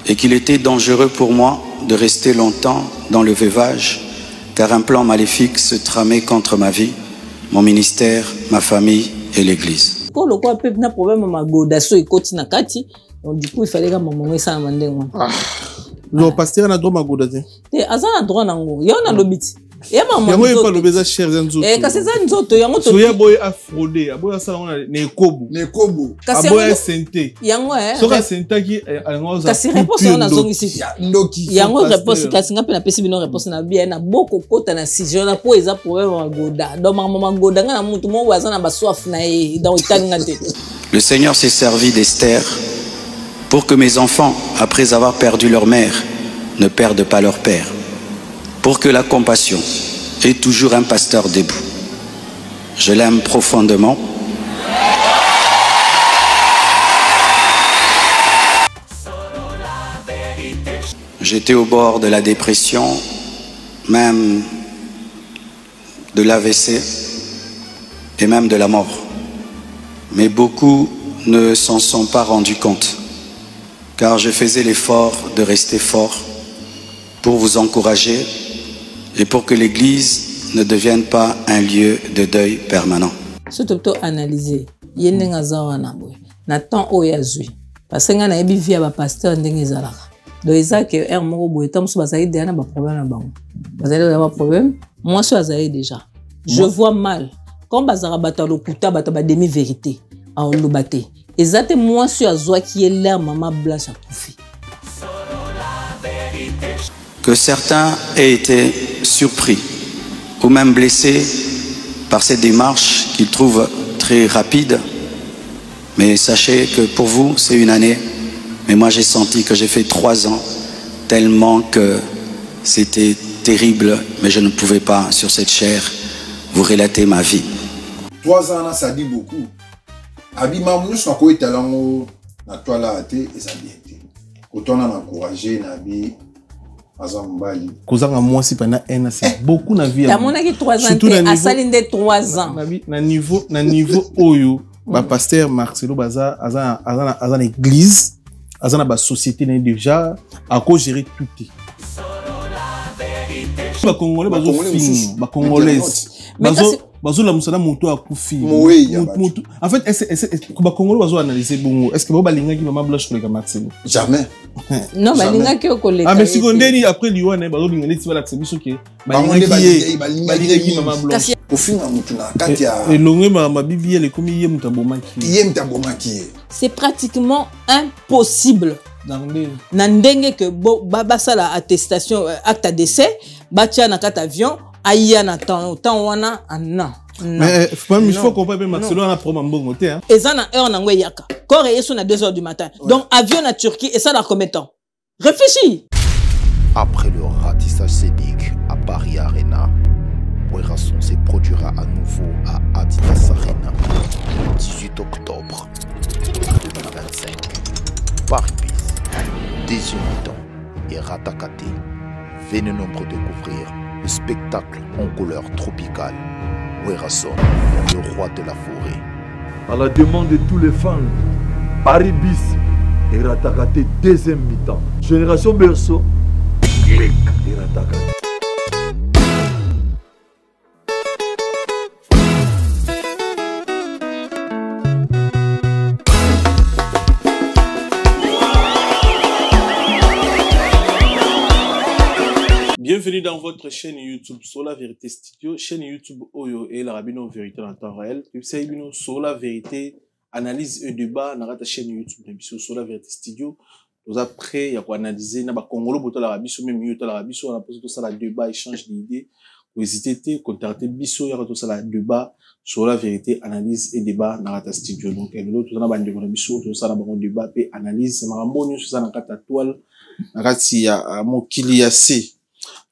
et qu'il était dangereux pour moi de rester longtemps dans le veuvage, car un plan maléfique se tramait contre ma vie, mon ministère, ma famille et l'Église. Pour le quoi, peuple n'a problème ma godasso et continue kati, donc du coup il fallait que maman ça amende moi. Le pasteur a droit ma godate. Et azan a droit nango, y a l'obit. Et maman. Yango y pas l'obéza cher zanzo. Eh kasi zanzo to yango to. Soya boy a fraudé, aboya ça on a ne kobo. Ne kobo. Aboya sente. Yango Soka senta ki yango za. Kasi réponse on a zongi ici. Yango réponse kasi ngapi na pesi bino réponse na bien na boko kota na sijon na po eza problème ma goda. Donc maman goda nga na mutu mo waza na baswaf na e dans itanga te. Le Seigneur s'est servi d'Esther pour que mes enfants, après avoir perdu leur mère, ne perdent pas leur père. Pour que la compassion ait toujours un pasteur debout. Je l'aime profondément. J'étais au bord de la dépression, même de l'AVC et même de la mort. Mais beaucoup ne s'en sont pas rendus compte, car je faisais l'effort de rester fort pour vous encourager et pour que l'Église ne devienne pas un lieu de deuil permanent. Surtout analyser, yenga zawana boy. Na temps oyazui. Parce que na ebi via ba pasteur ndenge zalaka. Donc ça que er moko boy tam so bazali déjà na ba problème na bango. Bazali na ba problème, moi so azali déjà. Je vois mal. Comme bazara bata lokuta bata ba demi vérité en lobate. Ezate moi so azwa qui est là maman blanche a koufi. Que certains aient été surpris ou même blessés par cette démarche qu'ils trouvent très rapide. Mais sachez que pour vous, c'est une année. Mais moi, j'ai senti que j'ai fait 3 ans, tellement que c'était terrible. Mais je ne pouvais pas, sur cette chair, vous relater ma vie. 3 ans, ça dit beaucoup. Abima, nous sommes quoi talent na toi là, et ça bien. Autant on a encouragé, Nabi. Kozanga moi si pendant un an c'est beaucoup na vie. Ta monaki 3 ans à salinde 3 ans. Na niveau oyo ba pasteur Marcelo Baza azana église, azana ba société déjà à cause gérer tout. Ba congolais bazo film, ba congolaise. Bazo la musana moto a kufi. En fait est-ce ba congolais bazo analyser bongo. Est-ce que ba linga ki maman blanche ko le Marcelo? Jamais. Non, bah linga ki okoleka. Ah mais si kondeni après lione bazo linga neti ba la biso ke ba linga ki maman blanche. Au fin na mutuna katia. Et longue ma bibi elle comme yem tabomaki. C'est pratiquement impossible. Nandenge que baba sala attestation acte de décès, batia na kat avion, aya na temps wana non. Mais il faut qu'on parle Marcelo na problème bongo te hein. Et ça na heure na ngwe yaka. Corps et sur na 2 heures du matin. Donc avion na Turquie et ça dans combien de temps? Réfléchis. Après le ratissage scénique à Paris Arena, Werrason se produira à nouveau à Adidas Arena le 18 octobre 2025. Paris Bis, Désir et Ratakate. Venez nombreux découvrir le spectacle en couleur tropicale. Werrason, le roi de la forêt. À la demande de tous les fans, Paris Bis et Ratakate deuxième mi-temps. Génération Berceau, clic et Ratakate. Bienvenue dans votre chaîne YouTube Sola Vérité Studio, chaîne YouTube Oyo et la Rabino Vérité en temps réel. C'est Sola Vérité, analyse et débat dans la chaîne YouTube Sola Vérité Studio. Nous après, il y a quoi analyser, n'a pas Congolo, pour la Rabie, même mieux la Rabie, on a posé tout ça la débat, échange d'idées. Vous hésitez, contactez Bisso, il y a tout ça la débat, Sola Vérité, analyse et débat dans la studio. Donc, tout ça n'a pas de Bisso, tout ça n'a pas de débat, et analyse, c'est marrant, tout ça n'a pas de toile, il y a mon kiliassé.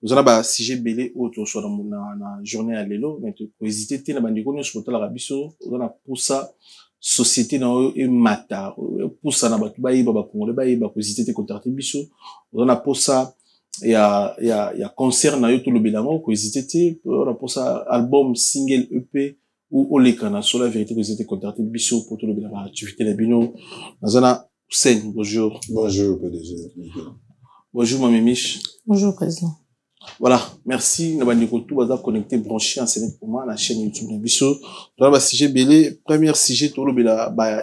Nous avons un sujet belé autre soit dans la journée à l'élo, mais tu peux hésiter, na bandiko nous sur la biso, on a pour ça société dans et mata, pour ça na ba bayi ba congolais bayi ba hésiter contacter biso, on a pour ça il y a concert na yo tout le bilango ko hésiter, on a pour ça album single EP ou olekana sur la vérité que hésiter contacter biso pour tout le bilango activité les bino, nous avons Hussein, bonjour. Bonjour, PDG. Bonjour, Mamie Mich. Bonjour, Président. Voilà, merci. Nous avons tout connecté, branché en scène pour moi, la chaîne YouTube de Bisso. Dans le sujet belé, premier sujet, tout le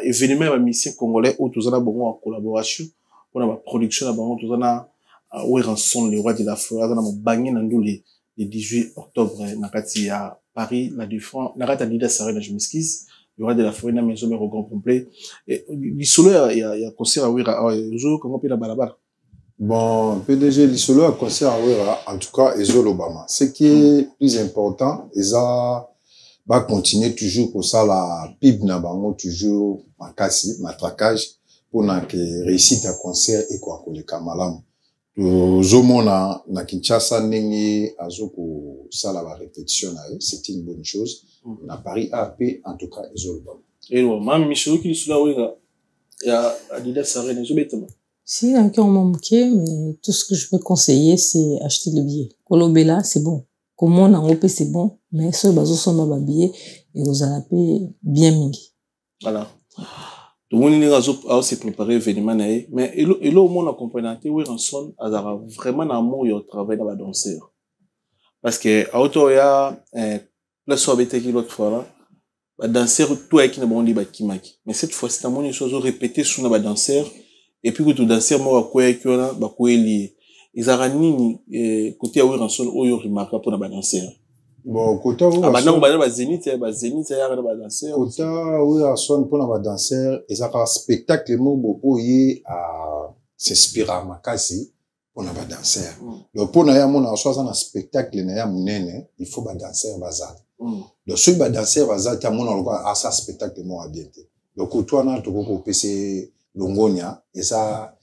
événement, la mission congolais, où tout ça a bon en collaboration, pour la production, la bon, tout ça a, où est rançon, le roi de la forêt, dans le bagné, dans le 18 octobre, nakati à Paris, la défense, nakati à Nida Sarena, je m'excuse, le roi de la forêt, dans la maison, au grand complet. Et, l'isolo, il y a concert à Ouira, comment peut la balabala? Bon, PDG, l'isolo a concert à Ouira, en tout cas, Ezol Obama. Ce qui est plus important, Eza va continuer toujours pour ça, la PIB n'a pas toujours makasi, matraquage, pour que réussite à concert et quoi, que les kamalam. Zomona, na Kinshasa, nenge, azoko, ça, la répétition, c'est une bonne chose. Na Paris AP, en tout cas, Ezol Obama. Et non, même Michel qui est là, Ouira, il y a Adidas Sarena, je vais Si, un cœur manqué, mais tout ce que je peux conseiller, c'est acheter le billet. Kolobela, c'est bon. Comment on a repé, c'est bon. Mais ce bazo sont ma billet et vous allez payer bien mingi. Voilà. Tout le monde a aussi préparé l'événement, mais et là, au monde a compris que Ranson a vraiment amour au travail dans la danseur. Parce que, à auto, il y a, la soirée qui l'autre fois là, la danseur, tout est qui n'a pas dit bakimaki. Mais cette fois, c'est un monde chose répété sur la danseur. Et puis, quand danseur, moi, quoi, qui on a, bah, quoi, lié. Ils ont rani, côté à Ranson, où il y a remarqué pour la danseur. Bon, côté où ah, maintenant, on va zénith, il y a un danseur. Côté où Ranson, pour la danseur, ils ont un spectacle, où il y a, s'inspire à Makasi, pour la danseur. Donc, pour la mon un spectacle, il faut la danseur bazar. Donc, ce danseur bazar, il y a mon ça spectacle, moi, bien. Donc, côté où on a tout le PC, Longonia, et ça,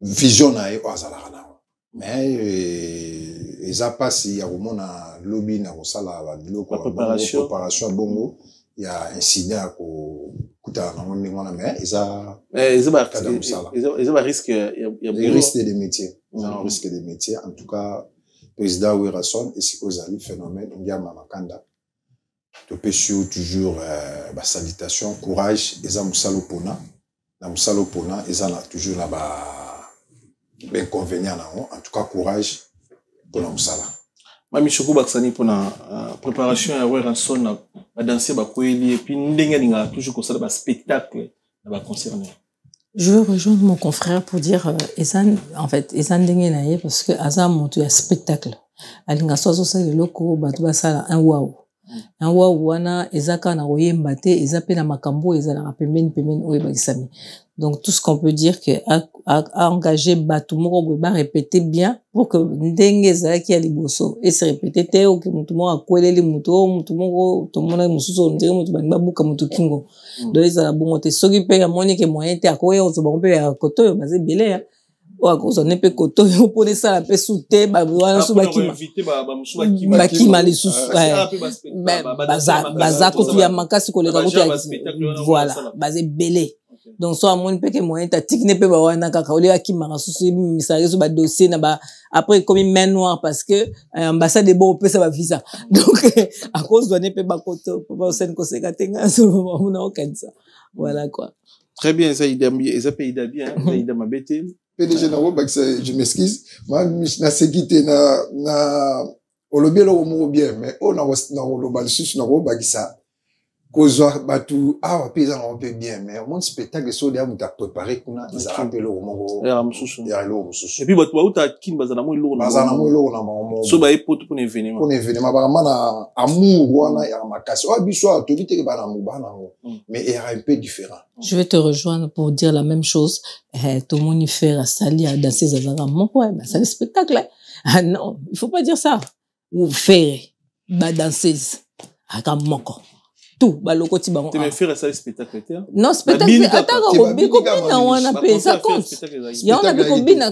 vision na e oazalaka mais ils a pas si ya komona lobby na kosala biloko préparation bongo il y a incident ko kuta na ngoni ngona mais ils a risque il y a risque des métiers risque des métiers en tout cas président Werason et c'est cause ali phénomène ngama makanda to peshu toujours salutation courage et za musalo pona na musalo pona et ça toujours là-bas inconvénient en tout cas courage pour la musala. Mami Choko Baksani pour la préparation à Ranson à danser bakoeli et puis n'denga toujours comme ça ba spectacle ba concerné. Je veux rejoindre mon confrère pour dire Esan en fait Esan denga parce que Azam monte un spectacle. Alinga sozo ça le loko batu basala un waouh. Un waouh wana ezaka na oyemba te ezape na makambo ezala pembeni oyebakisami. Donc, tout ce qu'on peut dire que a engagé Batumoro va répéter bien pour que Ndengeza qui a liboso et se répéter te ou que mutumo a kwele li mutumo tomona mususo ndenge mutu banga buka mutu kingo. Donc ils a bon te soki pe amoni ke moyen te akoya ozo ba pe a koto baze belé ya. O akozo ne pe koto yo pone ça la pe soute ba wana so bakima. Bakima les sous baza ko ya makasi ko le ka ko voilà baze belé. Donc soit mon peke moyen ta tikne pe ba wana kaka ole akimaka susu misari so ba dossier na ba après comme main noire parce que ambassade de bon peut ça va visa donc à cause donné pe ba koto pas sen ko sekatenga so on a aucun ça voilà quoi. Très bien ça idée ça pays bien ça idée mabete PDG na roba je m'excuse moi na sekité na olobelo mo bien mais on a loba susu na roba ça Kozwa batu awa peza na peu bien mais mon spectacle so dia muta préparer kuna izala pe lo mongo ya mususu et puis batu uta kin bazana mo lo na mo so ba epoto pour événement ba mana amour wana ya makasi o biso to biteke bana mo bana mais il y a un peu différent. Je vais te rejoindre pour dire la même chose. Tout le monde y fait à sali à danser zazara mon quoi c'est le spectacle. Ah non, il faut pas dire ça. Ou faire ba danseuse aka moko tout baloko ti bango. Tu me faire ça spectacle terre. Non spectacle attends kobina wana pe ça compte. Ya on a be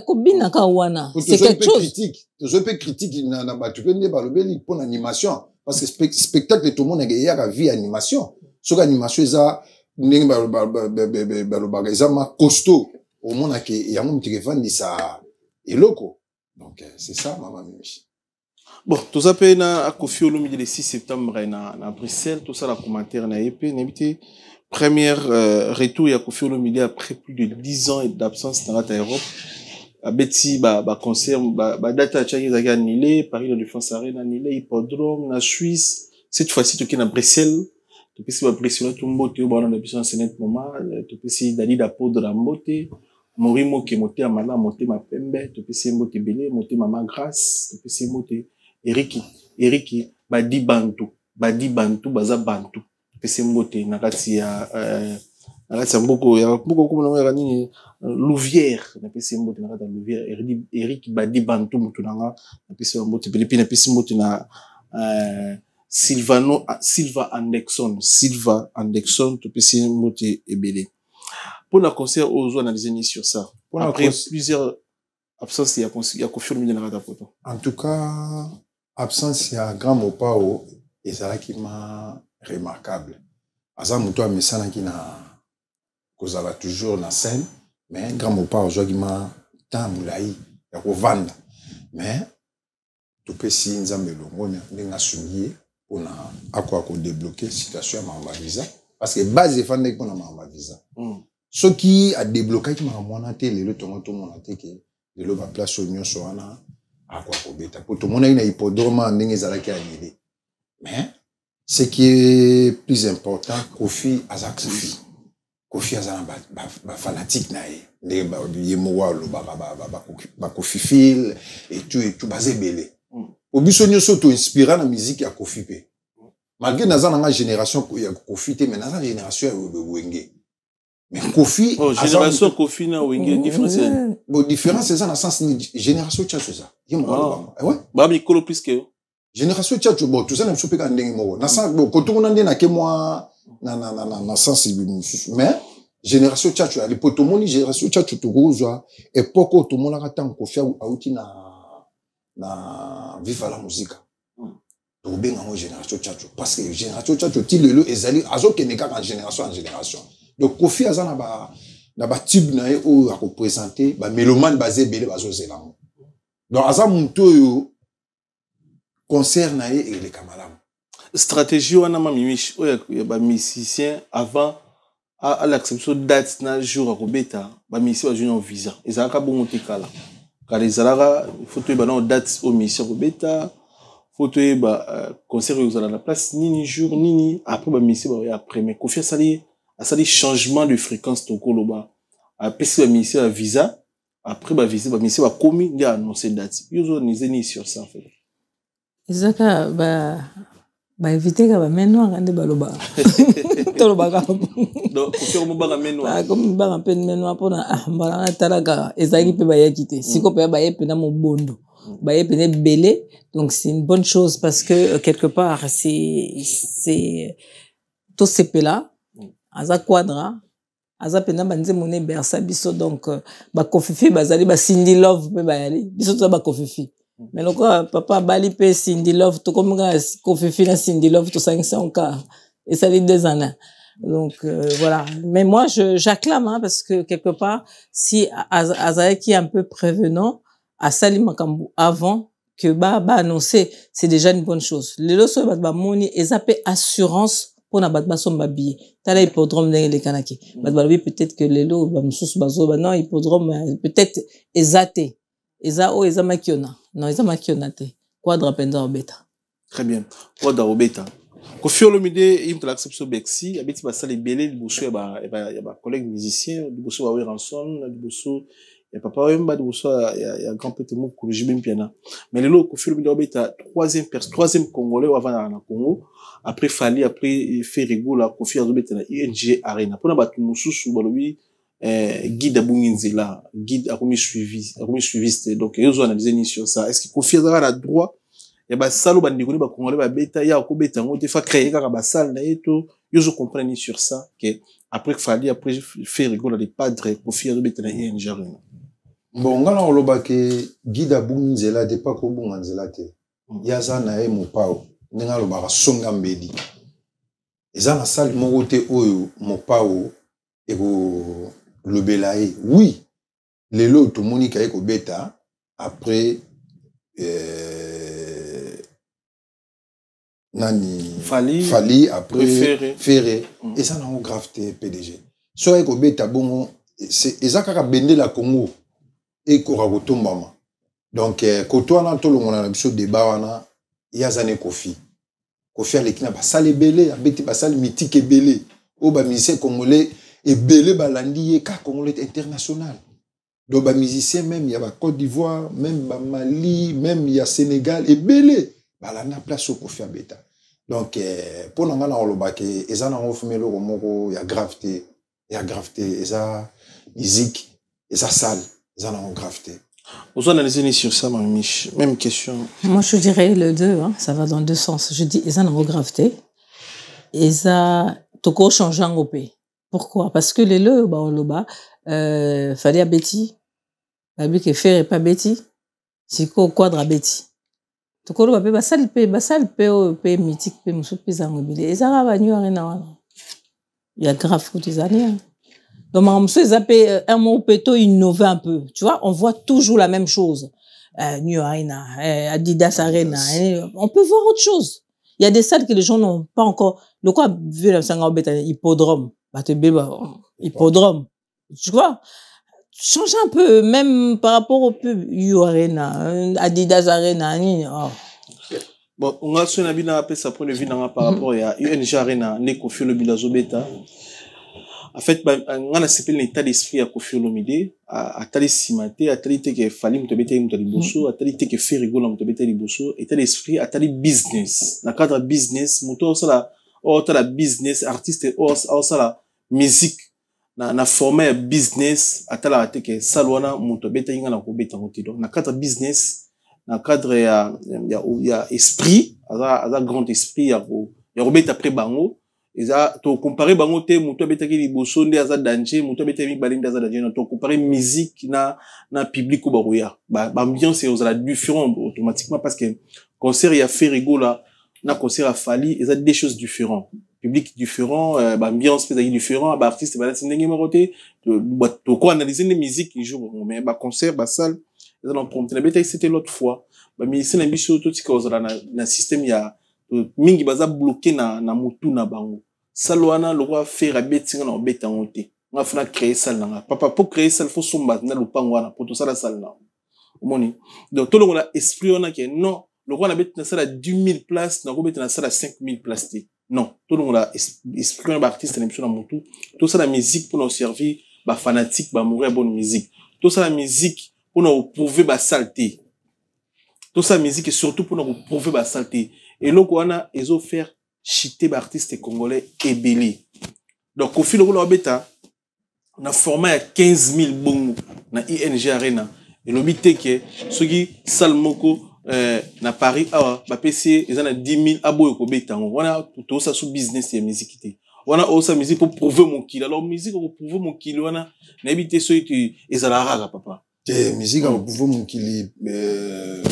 kobina ka wana. C'est quelque chose. Je peux critique na batu pende balobeli pour animation parce que spectacle tout le monde y a la vie animation. Sur animation ça ndenge balobaga ça ma costaud au monde que ya mon qui vend ça eloko. Donc c'est ça maman Michi. Bon, tout ça peut na Kofi Olomide le 6 septembre na Bruxelles, tout ça la commentaire na EP n'habité première retour ya Koffi Olomide après plus de 10 ans d'absence dans la Europe. Abeti concert data chaki zaki annulé, Paris la Défense Arena annulé, Hippodrome na Suisse. Cette fois-ci tu es à Bruxelles. Tu peux si pression tout mbote au ballon de puissance net moment, tu peux si Dali da poudre la mbote, Morimo qui monté à Mala monté ma pembe, tu peux si mbote belé monté mama grâce, tu peux si mbote Eriki badi bantu baza bantu. Pese mbote nakati ya mboko ya mboko kuma na nini Louvière na pese mbote nakati ya Louvière Eric badi bantu mutu nanga na pese mbote pelipi na pese mbote na Silva Anderson to pese mbote ebele pour la concert aux analyser sur ça après plusieurs absences il y a Koffi Olomide nakati poto en tout cas absence ya Grand Mopao ezalaki ma remarquable. Aza muto a mesana ki na kozala toujours na scène, mais Grand Mopao ozwaki ma temps mulai ya kovanda. Mais to pesi nzambe longo ndenga sungie pona akwa ko débloquer situation ya mamba visa parce que base efande ko na mamba visa. Ce qui a débloqué ki ma mona te lelo tongo to mona te ke lelo ba place onyo so wana akwa ko beta. Po to mona ina hippodrome ndenge ezalaki annulé. Mais ce qui est plus important, Koffi aza Koffi aza ba fanatique na ye. Ndenge ba yemowa lo ba Koffi fil et tout basé belé. Obiso nyoso to inspira na musique ya Koffi pe. Malgré naza na génération ya Koffi te mais naza génération ya Wenge. Mais Koffi génération Koffi na Wenge différence. Bon différence c'est ça dans sens génération tchatcho ça. Yemowa ouais. Ba mi kolo plus que génération tchatcho bon tout ça na mso pe ka ndenge moko. Na sens bon koto na ndena ke moi na sens mais génération tchatcho ali potomoni génération tchatcho to gozwa époque to mona ka tant Koffi auti na viva la musique. To benga mo génération tchatcho parce que génération tchatcho ti lelo ezali azo keneka en génération. Donc Koffi azana na ba tube na ye o a ko présenter ba mélomane basé belé bazo zelango. Donc azam muto yo concert na ye et les kamalam. Stratégie wana ma mimish o ya ba musicien avant à l'acception date na jour a kobeta ba musicien ba junior visa. Ezaka bongo tekala. Car ezalaka photo ba na date au musicien kobeta photo ba concert yo zala na place nini jour nini après ba musicien ba après mais Koffi asali changement de fréquence to koloba après si ba musicien a visa après ba visa ba musicien ba komi ndia annoncer date yo zo nizeni sur ça en fait. Ezaka ba éviter ka ba menoir ande baloba toloba ka donc Koffi mo ba menoir comme ba un peu menoir pona mbala talaka ezaki pe ba yakite siko pe ba yepe na mobondo ba yepe ne belé donc c'est une bonne chose parce que quelque part c'est tout ce pe là aza quadra aza pena banze moné bersa biso donc ba Koffi bazali ba Cindy Love pe ba yali biso to ba Koffi mais le papa bali pe Cindy Love to comme Koffi na Cindy Love to 500 cas et ça les 2 ans donc voilà mais moi j'acclame hein, parce que quelque part si Azaï qui est un peu prévenant à Salim Makambu avant que ba annoncer c'est déjà une bonne chose les loso ba moni ezapé assurance pour na batba somba billet tala hippodrome ndenge le kanaki batba peut-être que les lots ba mususu bazo ba non hippodrome peut-être ezate eza o eza makiona non eza makiona te quadra penza obeta très bien quadra obeta Koffi Olomide il te accepte Bexi abeti ba sala belé liboso ya ba collègue musicien liboso ba Ranson liboso ya papa wemba liboso ya grand pete mo koloji même piana mais lelo Koffi Olomide obeta troisième congolais avant na Congo après Fali après Ferrigo la Koffi obeta na ING Arena pona ba mususu balobi guide abunginzela guide akomi suiviste donc ils ont analysé ni sur ça est-ce que Koffi a la droit ya ba salo ba ndikoni ba congolais ba beta ya ko beta ngo te fa créer kaka ba salle na yeto ils ont compris ni sur ça que après Fali après faire rigoler les padres Koffi a beta na ING Arena bon ngala oloba ke guide abunginzela de pas ko bunganzela te ya za na e Mopao ninga loba ka songa mbedi eza na salle moko te oyo Mopao et le belaye oui les lots tout moni kaye ko beta après nani Fali après Ferré et ça n'a pas grave PDG soit ko beta bongo c'est ezaka bende la Congo et ko rakotombama donc koto na to longo na biso débat wana yazane Kofi alekina ba sale belé abeti ba sale mythique belé o ba musicien congolais et belé balandi ka congolais international donc ba musicien même il y a ba Côte d'Ivoire même ba Mali même il y a Sénégal et belé balanda place au Kofi abeta donc pour nga na oloba ke ezana ngofumelo ko moko ya gravité eza musique eza salle ezana gravité. Vous analysez sur ça, Mamich. Même question. Moi, je dirais le deux, hein, ça va dans deux sens. Je dis, ils ont gravité. Et ça, toko change en opé. Pourquoi? Parce que les le, bah, on fallait à Betty. Babi qui fait pas Betty. C'est quoi, quadra Betty. Toko le babé, basal pe mythique, pe moussou, pe zangobile. Et ça va venir à il y a grave pour des années, hein. Donc, un mot plutôt innové un peu. Tu vois, on voit toujours la même chose. New Arena, Adidas Arena. On peut voir autre chose. Il y a des salles que les gens n'ont pas encore. Le quoi, vu la hippodrome. Hippodrome. Tu vois? Change un peu, même par rapport au pub. New Arena, Adidas Arena. Oh. Bon, on a su un appel ça pour le vue par rapport à UNG Arena, les Kofi Olomide Beta. En fait, on a un état d'esprit à Kofi Olomide, à tali simate, à tali que fali mutobete mutaliboso, à tali que fait rigola mutobete liboso, état d'esprit à tali business. Dans le cadre business, muto ça la business artiste ça la musique na former business à tali que salwana mutobete inga na kobeta muti. Donc, dans le cadre business, dans le cadre il y a esprit, à grand esprit, il y a robeta après bango. Eza to comparer bango te muto betaki liboso nde aza danger muto betaki balinda aza danger to comparer musique na public ko baroya ba ambiance et aux différents automatiquement parce que concert il y a fait rigola na concert a Fali eza des choses différentes public différent ba ambiance peut être différent ba artiste ba ndenge maroté to ko analyser les musiques qui jouent mais ba concert ba salle eza non prompte na betaki c'était l'autre fois ba musicien na biso to tika ozala na système ya mingi baza bloqué na mutu na bango salwana le roi faire abeti na obeta ngote nga funa créer salle na papa pour créer salle faut somba na lupango wana pour tout ça la salle na omoni donc tout le monde a esprit on a que non le roi na beti na salle à 10 000 places na obeta na salle à 5 000 places non tout le monde a esprit un artiste na biso na mutu tout ça la musique pour nous servir ba fanatique ba mourir bonne musique tout ça la musique pour nous prouver ba saleté tout ça musique et surtout pour nous prouver ba saleté et donc on a ils ont fait chité artiste congolais ebeli donc Kofi Olomide Beta na format à 15 000 bongo na ING Arena et l'obité que ceux qui salmoko na Paris awa ba PC ils en a 10 000 aboyo ko beta on a tout ça sous business et musique on a aussi musique pour prouver mon kilo alors musique pour prouver mon kilo on a n'habité ceux qui ezala rara papa musique pour prouver mon kilo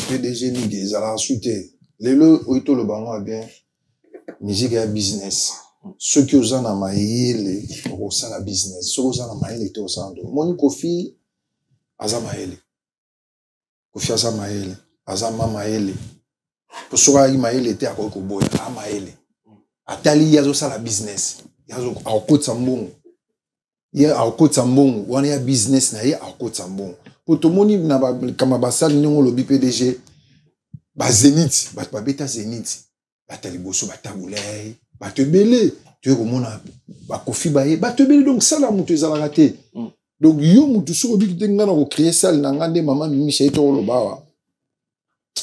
PDG ni ezala suite lelo oito le bango bien musique et business. Ceux qui osent en maïle, osent la business. Ceux qui osent en maïle, ils osent en dos. Mon Kofi, aza maïle. Kofi aza maïle. Aza maïle. Pour ceux qui maïle était à Kokoboy, a maïle. Atali yazo sa la business. Yazo a côte sambon. Ya a côte sambon. On est à business na ya a côte sambon. Pour tout le monde na ba kamabasal ni on lobby PDG. Ba Zénith, ba beta Zénith. Batali bosso batabulay batebele tu es comme ba Kofi baye batebele donc ça la mutu ezala raté donc yo mutu so bi tenga na ko créer salle na ngande maman Michel to lo bawa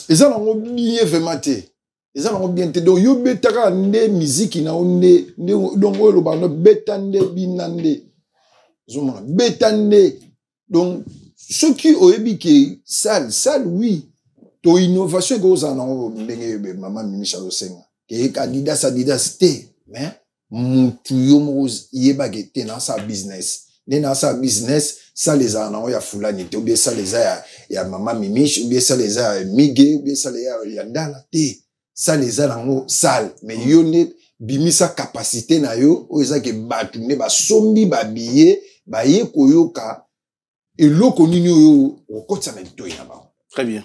ezala ngo bien vraiment te ezala ngo bien te donc yo betaka nde musique na onde donc lo ba no betande binande zomona betande donc ceux qui oyebi ke salle oui to innovation que vous en avez maman Michel Osenga que Adidas té mais mutu yo mo yeba gete na sa business na sa business ça les a na ya fulani te ou bien ça les a ya maman Mimiche ou bien ça les a Miguel ou bien ça les a ya ndala té ça les a nango sale mais yo ne bimisa capacité na yo o eza ke batu ne ba sombi ba billet ba ye koyoka et loko nini yo okotsa na to ina ba très bien.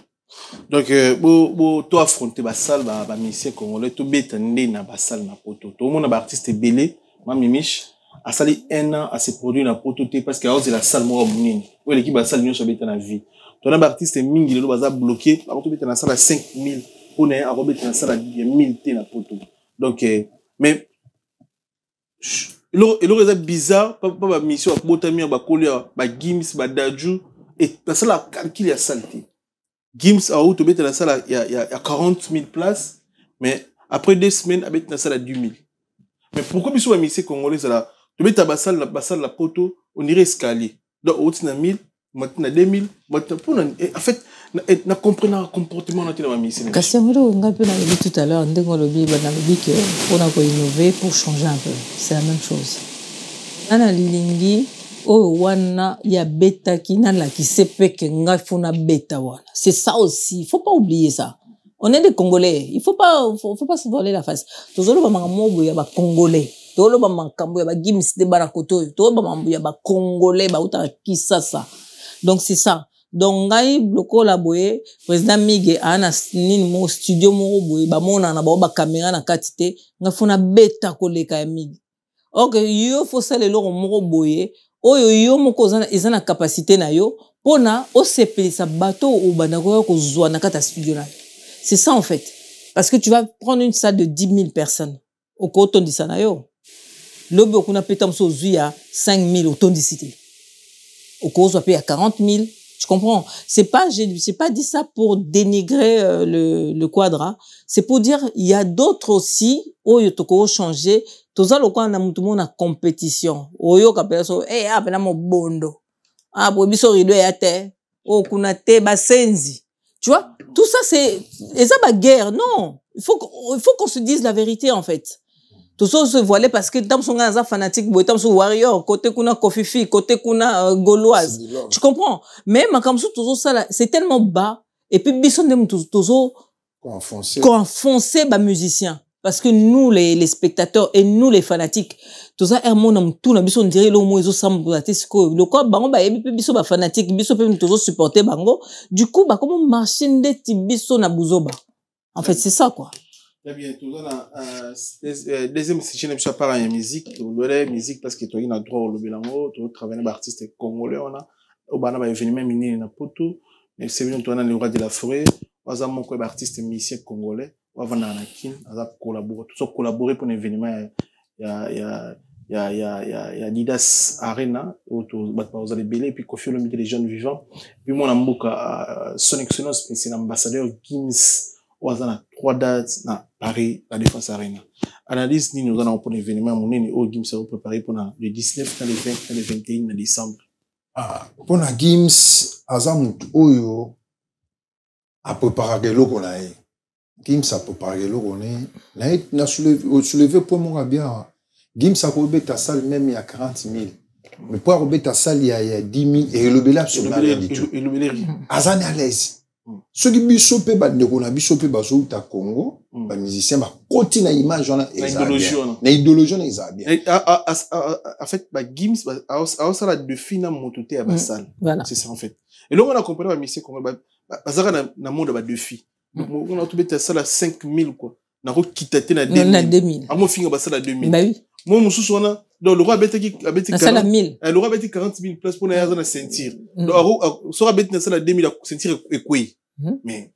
Donc, tu affronter la salle, la mission congolais, tu bétender dans la salle, na poto. Tout le monde a artiste belé, ma mimiche, a sali 1 an à se produire na poto, parce qu'il y a la salle, moi, mounine. Oui, l'équipe de la salle, nous sommes dans la vie. Tu as un artiste mingi, le bazar bloqué, par contre, tu bétender dans la salle à 5000, on est à remettre dans la salle à 1000 t na poto. Donc, mais, il aurait été bizarre, pas ma mission à Botami, à Kolia, à Gims, à Dadju, et la salle a calculé la saleté. Gims a oublié dans la salle, il y a 40 000 places, mais après 2 semaines, il y a dans la salle à 10 000. Mais pourquoi ils sont mis congolais là? Tu mets ta salle, la poto, on irait escalier. Donc, au dessus de 1000, maintenant 2000, en fait, on comprend le comportement de la mission. Parce que on a dit tout à l'heure, on a dit qu'on a innover pour changer un peu. C'est la même chose. On a dit oh wana ya beta qui n'a la qui sait pas que nga fona beta wana. C'est ça aussi. Il faut pas oublier ça. On est des Congolais. Il faut pas se voler la face. Tozolo ba mangamobo ya ba Congolais. Tozolo ba mankambo ya ba Gims de Barakoto. Tozolo ba mambo ya ba Congolais ba uta Kisasa. Donc c'est ça. Donc ngai bloko la boye président Mige ana nini mo studio mo boye ba mona na ba caméra na katite nga fona beta koleka ya Mige. OK, yo faut ça le loro mo boye. Oyo yo moko eza na capacité na yo pona o sepelisa bateau ou banako ko zwa na kata studio na. C'est ça en fait. Parce que tu vas prendre une salle de 10 000 personnes. Au coton di sana yo. Lobi okuna petam so zuya 5 000 authenticité. Au cause on paye à 40 000. Tu comprends? C'est pas dit ça pour dénigrer le quadra. C'est pour dire il y a d'autres aussi oyo toko changer. Toza lokwa na mutu mo na compétition. Oyo kapela so apena mo bondo. Bo biso rido ya te. O kuna te basenzi. Tu vois? Tout ça c'est ba guerre. Non, il faut qu'on se dise la vérité en fait. Tout ça se voiler parce que tam songa za fanatique bo tam so warrior côté kuna Kofifi, côté kuna gauloise. Tu comprends? Mais makamso tout ça c'est tellement bas et puis biso ndem tout enfoncer ba musicien. Parce que nous, les spectateurs et nous, les fanatiques, tout ça, tout na biso, on dirait, le mot, ils ont semblé, le corps, bango, ba, et puis, biso, ba, fanatique, biso, peut toujours supporter, bango. Du coup, bah, comment marcher, ndeti, biso, na buzoba. En fait, c'est ça, quoi. Très bien, tout ça, deuxième session, je parle en musique, musique, parce que tu as une droit au Bélango, tu as travaillé avec artiste congolais, on a, au Bana, événement miné, na poto, mais c'est venu, tu as le roi de la forêt, on a mon artiste musicien congolais. Avant d'anakin, on a collaboré pour un événement. Il y a Didas Arena, où vous allez belé, puis Kofi Olomide, les jeunes vivants. Puis moi, on a son excellence, c'est l'ambassadeur Gims, où on a 3 dates, à Paris, la Défense Arena. Analyse, nous allons pour un événement, mon nez, où Gims a préparé pour le 19, le 20, le 21 décembre. Pour la Gims, Azamut Oyo, a préparé le qu'on a. Gims a préparé le qu'on a soulevé pour mon bien. Gims a probé ta salle même il y a 40 000. Mais pour probé ta salle il y a 10 000 et le bel absolument rien du tout. Azan à l'aise. Ceux qui bisopé ba ndekona bisopé ba zo ta Congo, ba musicien ba continue image na idéologie na Isabia. En fait ba Gims a ça la de fina mototé à ba salle. C'est ça en fait. Et là on a compris ba musicien Congo ba ça na monde ba de filles. On a trouvé ça à 5 000 quoi. On a quitté na 2000. À mon finger ça à 2000. Bah oui. Moi mon sous on a donc le roi bête qui a bête 40 000. Le roi bête 40 000 places pour na na sentir. Donc sera bête na ça à 2000 sentir et quoi. Mais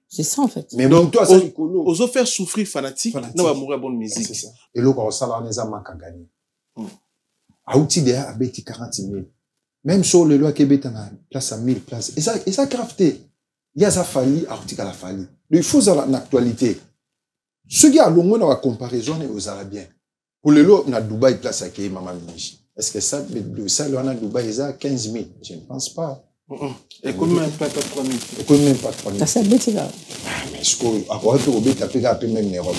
c'est ça en fait. Mais donc toi ça écolo. Aux faire souffrir fanatique, non va mourir bonne musique. C'est ça. Et là quand ça là les a manque à gagner. Outil de a bête 40 000. Même sur le loi Québec na place à 1000 places. Et ça crafté. Il y a ça fallu, article à la fallu. Il faut ça l'actualité. Ce qui a longuement dans la comparaison aux Arabiens. Pour le lot, on a Dubaï place à qui maman Minichi. Est-ce que ça, on a Dubaï, ça 15 000? Je ne pense pas. Et combien pas 3 000? Et combien pas 3 000? Ça c'est bête là. Mais ce qu'on a pour être au bête, après même l'Europe.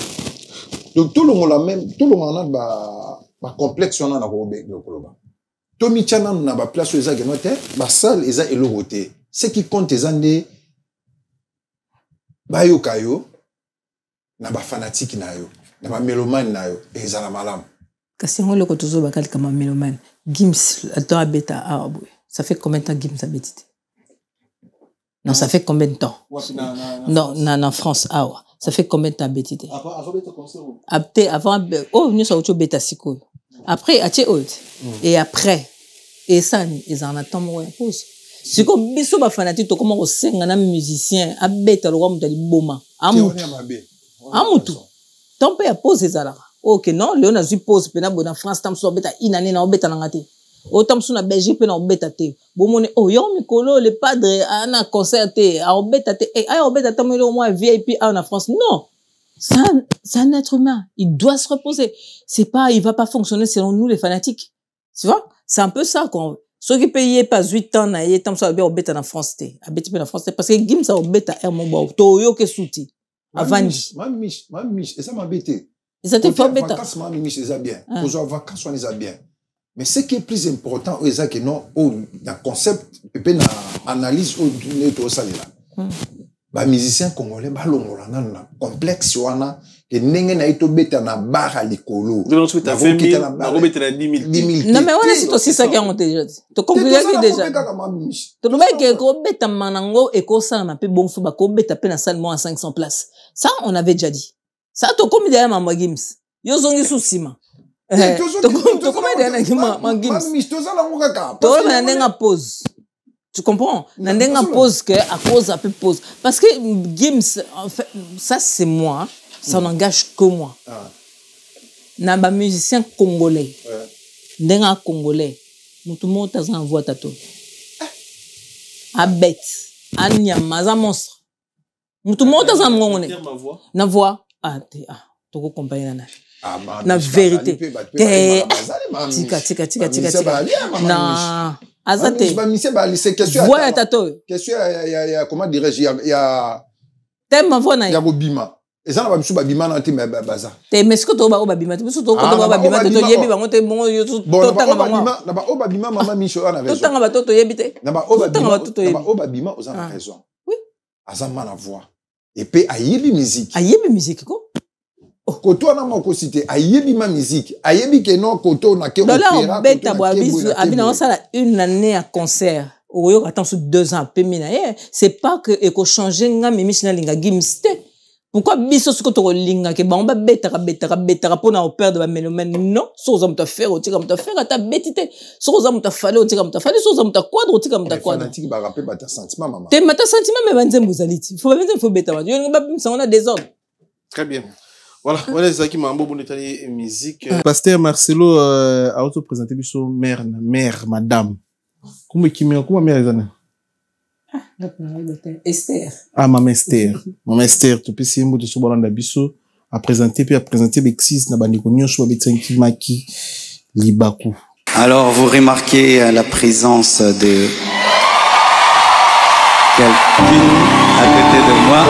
Donc tout le monde a même, tout le monde a ba complexe on a au bête le Coloba. Tommy Chana on a ba place aux Arabiens, ba salle ils a éloigné. Ce qui compte les années bayo kayo na ba fanatique na yo na ba mélomane na yo ezala malam kasi ngolo ko tozo bakali kama mélomane Gims ato abeta arabu ça fait combien de temps Gims abetite Non, ça fait combien de temps? Non, en France. Ah ouais. Ça fait combien de temps BTT? Avant, oh, nous sommes au bêta siko. Après, et après, et ça, ils en attendent moi pause. Si comme biso ba fanatique, to comment on sing un musicien, à bêta le roi mutali boma. Amutu. Ton père pose les alara. Ok, non, Léon a eu pause, pena bon en France, tam so bêta inane na bêta nangate. Autant sur la Belgique pena bêta te. Bon oh yo mikolo le padre ana concerté, a bêta te. Et a bêta tam au moins VIP en France. Non. C'est un être humain. Il doit se reposer. C'est pas, il va pas fonctionner selon nous, les fanatiques. Tu vois? C'est un peu ça, qu'on ceux qui payent pas 8 ans, na yé, tam so bien au bêta en France, en France, parce que Gim ça au bêta, mon bon, to yo ke souti. Avandi. Mamich, et ça m'a bêté. Ils étaient fort bêta. Vacances, mamich, c'est ça bien. Aux vacances, on les a bien. Mais ce qui est plus important, c'est que non, dans le concept, peut na analyse, tout ça, là. Ba musicien congolais ba longola na complexe wana ke nenge na ito beta na bara likolo donc tu as fait 1000 na robeta na 10 000 non mais on est aussi ça qui a monté déjà to conclure déjà to ba ke ko beta manango e ko ça na pe bon fou ba ko beta pe na salle moins à 500 places ça on avait déjà dit ça to comme derrière ma Gims yo zongi sous ciment to comme derrière ma Gims to na nenga pause. Tu comprends? Nandenga pose que à cause un peu pose parce que Gims en fait ça c'est moi ça n'engage que moi. Naba musicien congolais. Ndenga congolais. Mutu mota za voix tato. A bête, a nyama za monstre. Mutu mota za ngongone. Na voix to ko compagnie na. Na vérité. Tika. Na Azate. Voix tato. Question comment dirais-je il y a thème voix na. Il y a bobima. Et ça na ba biso ba bima na te me baza. Te mais ce que to ba bima te biso to ko ba bima te to yebi bango te bongo yo to tanga bango. Na ba bima mama micho na raison. To tanga ba to yebi te. Na ba bima aux en raison. Oui. Azama la voix. Et puis ayebi musique. Ayebi musique ko. Koto na moko cité ayebi ma musique ayebi que non koto na ke opéra beta boa biso abina on sala une année à concert oyo attend sur 2 ans pe mina c'est pas que eko changer nga mimishi na linga Gims te pourquoi biso ce que to linga ke ba on ba beta pour na opéra de ba mélomane non so za muta faire o tika muta faire ta betité so za muta fale o tika muta fale so za muta quadre o tika muta quadre fanatique ba rappeler ba ta sentiment maman te mata sentiment mais banze muzaliti faut beta yo ba ça on a désordre. Très bien. Voilà, voilà ça qui m'a beaucoup détaillé musique. Pasteur Marcelo a auto-présenté biso mère, madame. Comment mère zana? Esther. Ah, maman Esther. Maman Esther, tu peux essayer de se bolanda biso a présenter Bexis na bandiko nyonso betsanki maki libaku. Alors vous remarquez la présence de quelqu'un à côté de moi.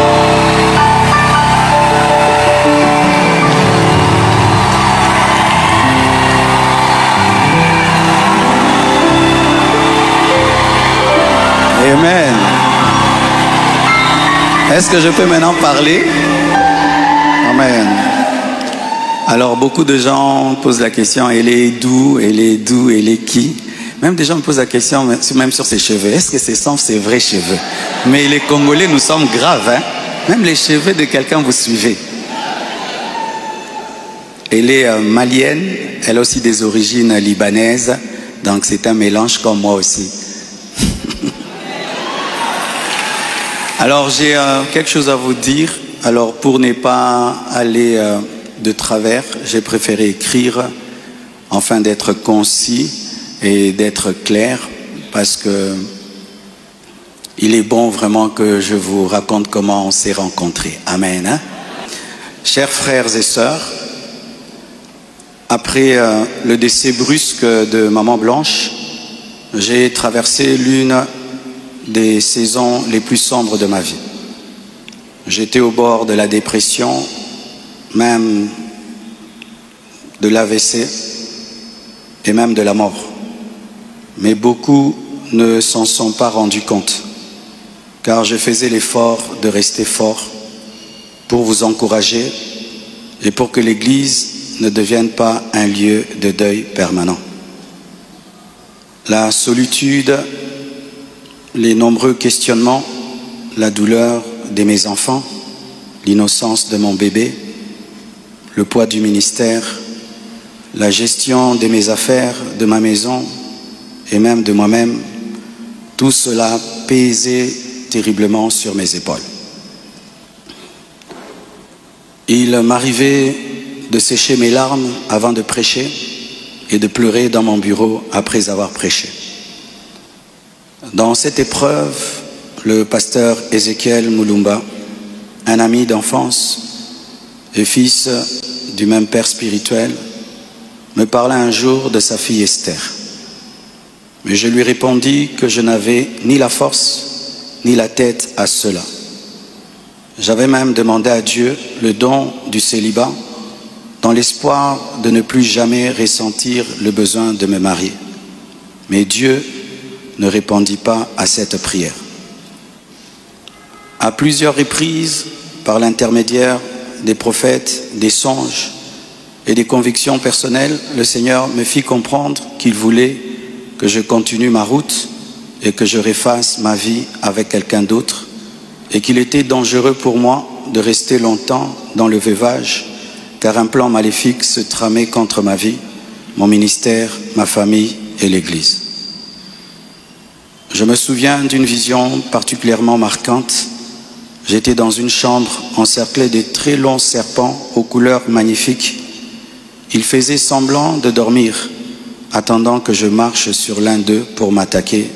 Amen. Est-ce que je peux maintenant parler? Amen. Alors beaucoup de gens posent la question, elle est d'où, elle est qui? Même des gens me posent la question, même sur ses cheveux. Est-ce que ce sont ses vrais cheveux? Mais les Congolais, nous sommes graves, hein? Même les cheveux de quelqu'un, vous suivez. Elle est malienne, elle a aussi des origines libanaises, donc c'est un mélange comme moi aussi. Alors j'ai quelque chose à vous dire. Alors pour ne pas aller de travers, j'ai préféré écrire afin d'être concis et d'être clair, parce que il est bon vraiment que je vous raconte comment on s'est rencontrés. Amen. Hein? Chers frères et sœurs, après le décès brusque de Maman Blanche, j'ai traversé l'une des saisons les plus sombres de ma vie. J'étais au bord de la dépression, même de l'AVC et même de la mort. Mais beaucoup ne s'en sont pas rendus compte, car je faisais l'effort de rester fort pour vous encourager et pour que l'Église ne devienne pas un lieu de deuil permanent. La solitude, les nombreux questionnements la douleur de mes enfants, l'innocence de mon bébé, le poids du ministère, la gestion de mes affaires, de ma maison et même de moi-même, tout cela pesait terriblement sur mes épaules. Il m'arrivait de sécher mes larmes avant de prêcher et de pleurer dans mon bureau après avoir prêché. Dans cette épreuve, le pasteur Ézéchiel Moulumba, un ami d'enfance et fils du même père spirituel, me parla un jour de sa fille Esther. Mais je lui répondis que je n'avais ni la force ni la tête à cela. J'avais même demandé à Dieu le don du célibat dans l'espoir de ne plus jamais ressentir le besoin de me marier. Mais Dieu ne répondit pas à cette prière. À plusieurs reprises, par l'intermédiaire des prophètes, des songes et des convictions personnelles, le Seigneur me fit comprendre qu'il voulait que je continue ma route et que je refasse ma vie avec quelqu'un d'autre et qu'il était dangereux pour moi de rester longtemps dans le veuvage car un plan maléfique se tramait contre ma vie, mon ministère, ma famille et l'Église. Je me souviens d'une vision particulièrement marquante. J'étais dans une chambre encerclée de très longs serpents aux couleurs magnifiques. Ils faisaient semblant de dormir, attendant que je marche sur l'un d'eux pour m'attaquer.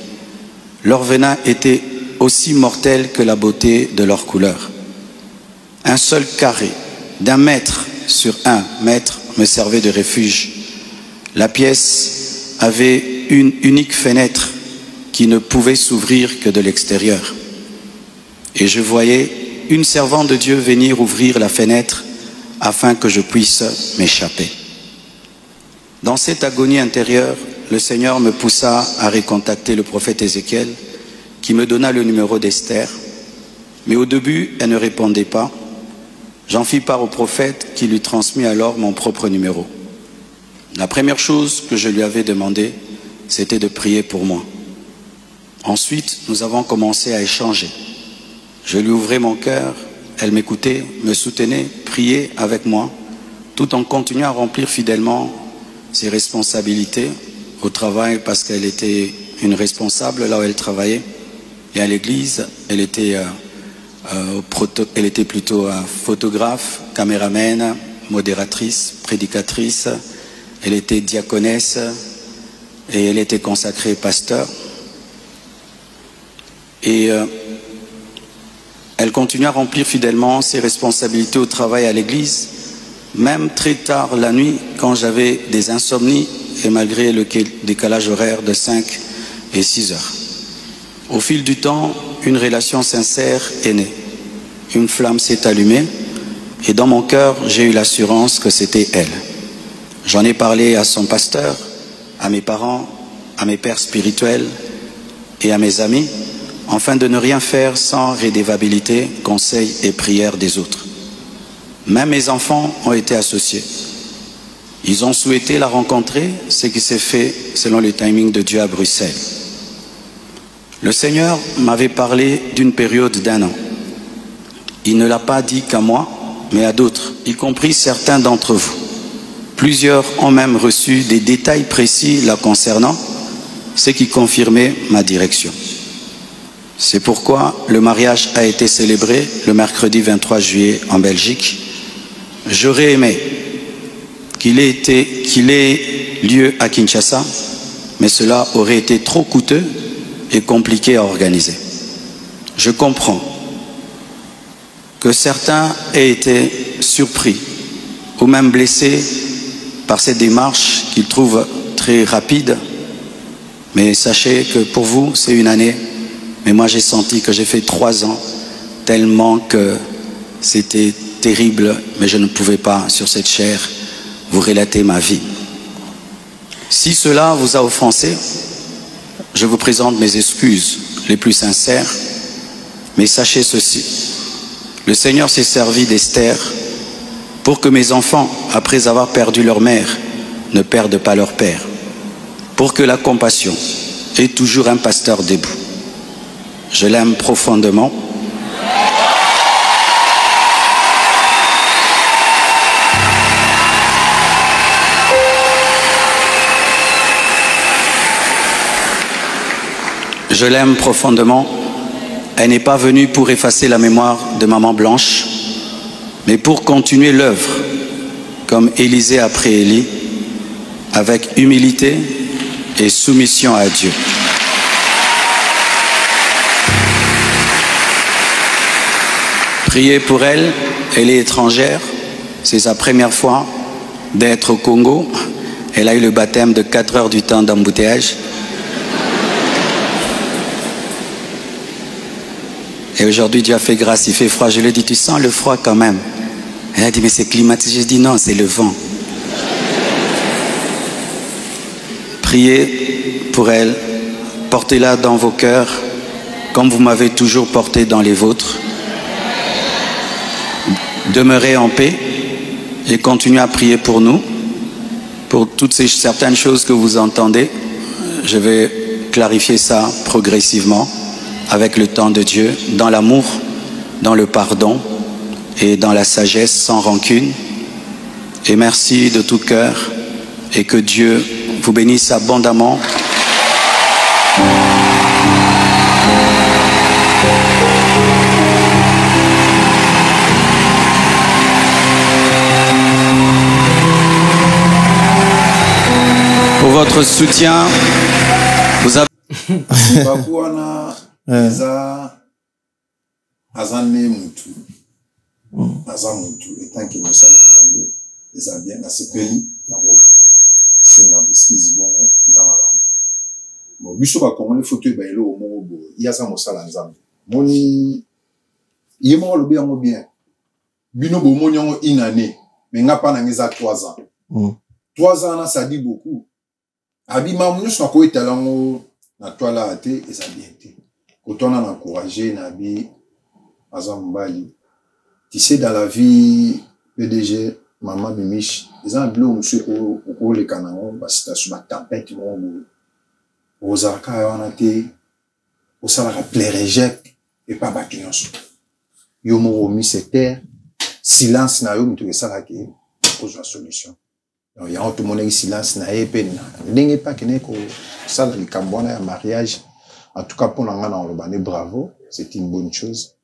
Leur venin était aussi mortel que la beauté de leur couleur. Un seul carré d'1 mètre sur 1 mètre me servait de refuge. La pièce avait une unique fenêtre qui ne pouvait s'ouvrir que de l'extérieur. Et je voyais une servante de Dieu venir ouvrir la fenêtre afin que je puisse m'échapper. Dans cette agonie intérieure, le Seigneur me poussa à recontacter le prophète Ézéchiel qui me donna le numéro d'Esther. Mais au début, elle ne répondait pas. J'en fis part au prophète qui lui transmit alors mon propre numéro. La première chose que je lui avais demandé, c'était de prier pour moi. Ensuite, nous avons commencé à échanger. Je lui ouvrais mon cœur, elle m'écoutait, me soutenait, priait avec moi, tout en continuant à remplir fidèlement ses responsabilités au travail parce qu'elle était une responsable là où elle travaillait. Et à l'église, elle était plutôt photographe, caméraman, modératrice, prédicatrice. Elle était diaconesse et elle était consacrée pasteur. Et elle continue à remplir fidèlement ses responsabilités au travail à l'église, même très tard la nuit quand j'avais des insomnies et malgré le décalage horaire de 5 et 6 heures. Au fil du temps, une relation sincère est née. Une flamme s'est allumée et dans mon cœur, j'ai eu l'assurance que c'était elle. J'en ai parlé à son pasteur, à mes parents, à mes pères spirituels et à mes amis, afin de ne rien faire sans rédévabilité, conseils et prières des autres. Même mes enfants ont été associés. Ils ont souhaité la rencontrer, ce qui s'est fait selon le timing de Dieu à Bruxelles. Le Seigneur m'avait parlé d'une période d'1 an. Il ne l'a pas dit qu'à moi, mais à d'autres, y compris certains d'entre vous. Plusieurs ont même reçu des détails précis la concernant, ce qui confirmait ma direction. C'est pourquoi le mariage a été célébré le mercredi 23 juillet en Belgique. J'aurais aimé qu'il ait lieu à Kinshasa, mais cela aurait été trop coûteux et compliqué à organiser. Je comprends que certains aient été surpris ou même blessés par cette démarche qu'ils trouvent très rapide, mais sachez que pour vous c'est une année. Mais moi, j'ai senti que j'ai fait 3 ans, tellement que c'était terrible, mais je ne pouvais pas, sur cette chair, vous relater ma vie. Si cela vous a offensé, je vous présente mes excuses les plus sincères, mais sachez ceci. Le Seigneur s'est servi d'Esther pour que mes enfants, après avoir perdu leur mère, ne perdent pas leur père. Pour que la compassion ait toujours un pasteur debout. Je l'aime profondément je l'aime profondément, elle n'est pas venue pour effacer la mémoire de Maman Blanche, mais pour continuer l'œuvre, comme Élisée après Élie, avec humilité et soumission à Dieu. Priez pour elle, elle est étrangère, c'est sa première fois d'être au Congo. Elle a eu le baptême de 4 heures du temps d'embouteillage. Et aujourd'hui, Dieu a fait grâce, il fait froid. Je lui ai dit, tu sens le froid quand même? Elle a dit, mais c'est climatisé. Je dis, non, c'est le vent. Priez pour elle, portez-la dans vos cœurs, comme vous m'avez toujours porté dans les vôtres. Demeurez en paix et continuez à prier pour nous, pour toutes ces certaines choses que vous entendez. Je vais clarifier ça progressivement avec le temps de Dieu, dans l'amour, dans le pardon et dans la sagesse sans rancune. Et merci de tout cœur et que Dieu vous bénisse abondamment. Pour votre soutien, vous avez... Azane mutu. Azane mutu. Etant que nous sommes ensemble, les a bien asepeli, ya wo. Singa biskiz bon, izamala. Bon, biso ba Congolais fauteuil ba elo mo bo. Ya za mo sala nzambe. Moni yemo lobi yango bien. Bino bo moni yango une année, mais nga pa na ngeza 3 ans. 3 ans ça dit beaucoup. Abi mamu so ko etalango na toile até et ça bien été. Quand on a encouragé Nabi Azambali, tu sais dans la vie PDG Maman Mimiche, ils ont bleu monsieur au les canons parce que sur la tempête mon aux arcailles on a été au salaire plérégec et pas battu yo mo mis cette terre silence na yo mutu ça là qui pose la solution. Donc il y a tout le monde silence na e peine ndenge pas que ko ça la likambona ya mariage. En tout cas, pour l'Angana, bravo, c'est une bonne chose.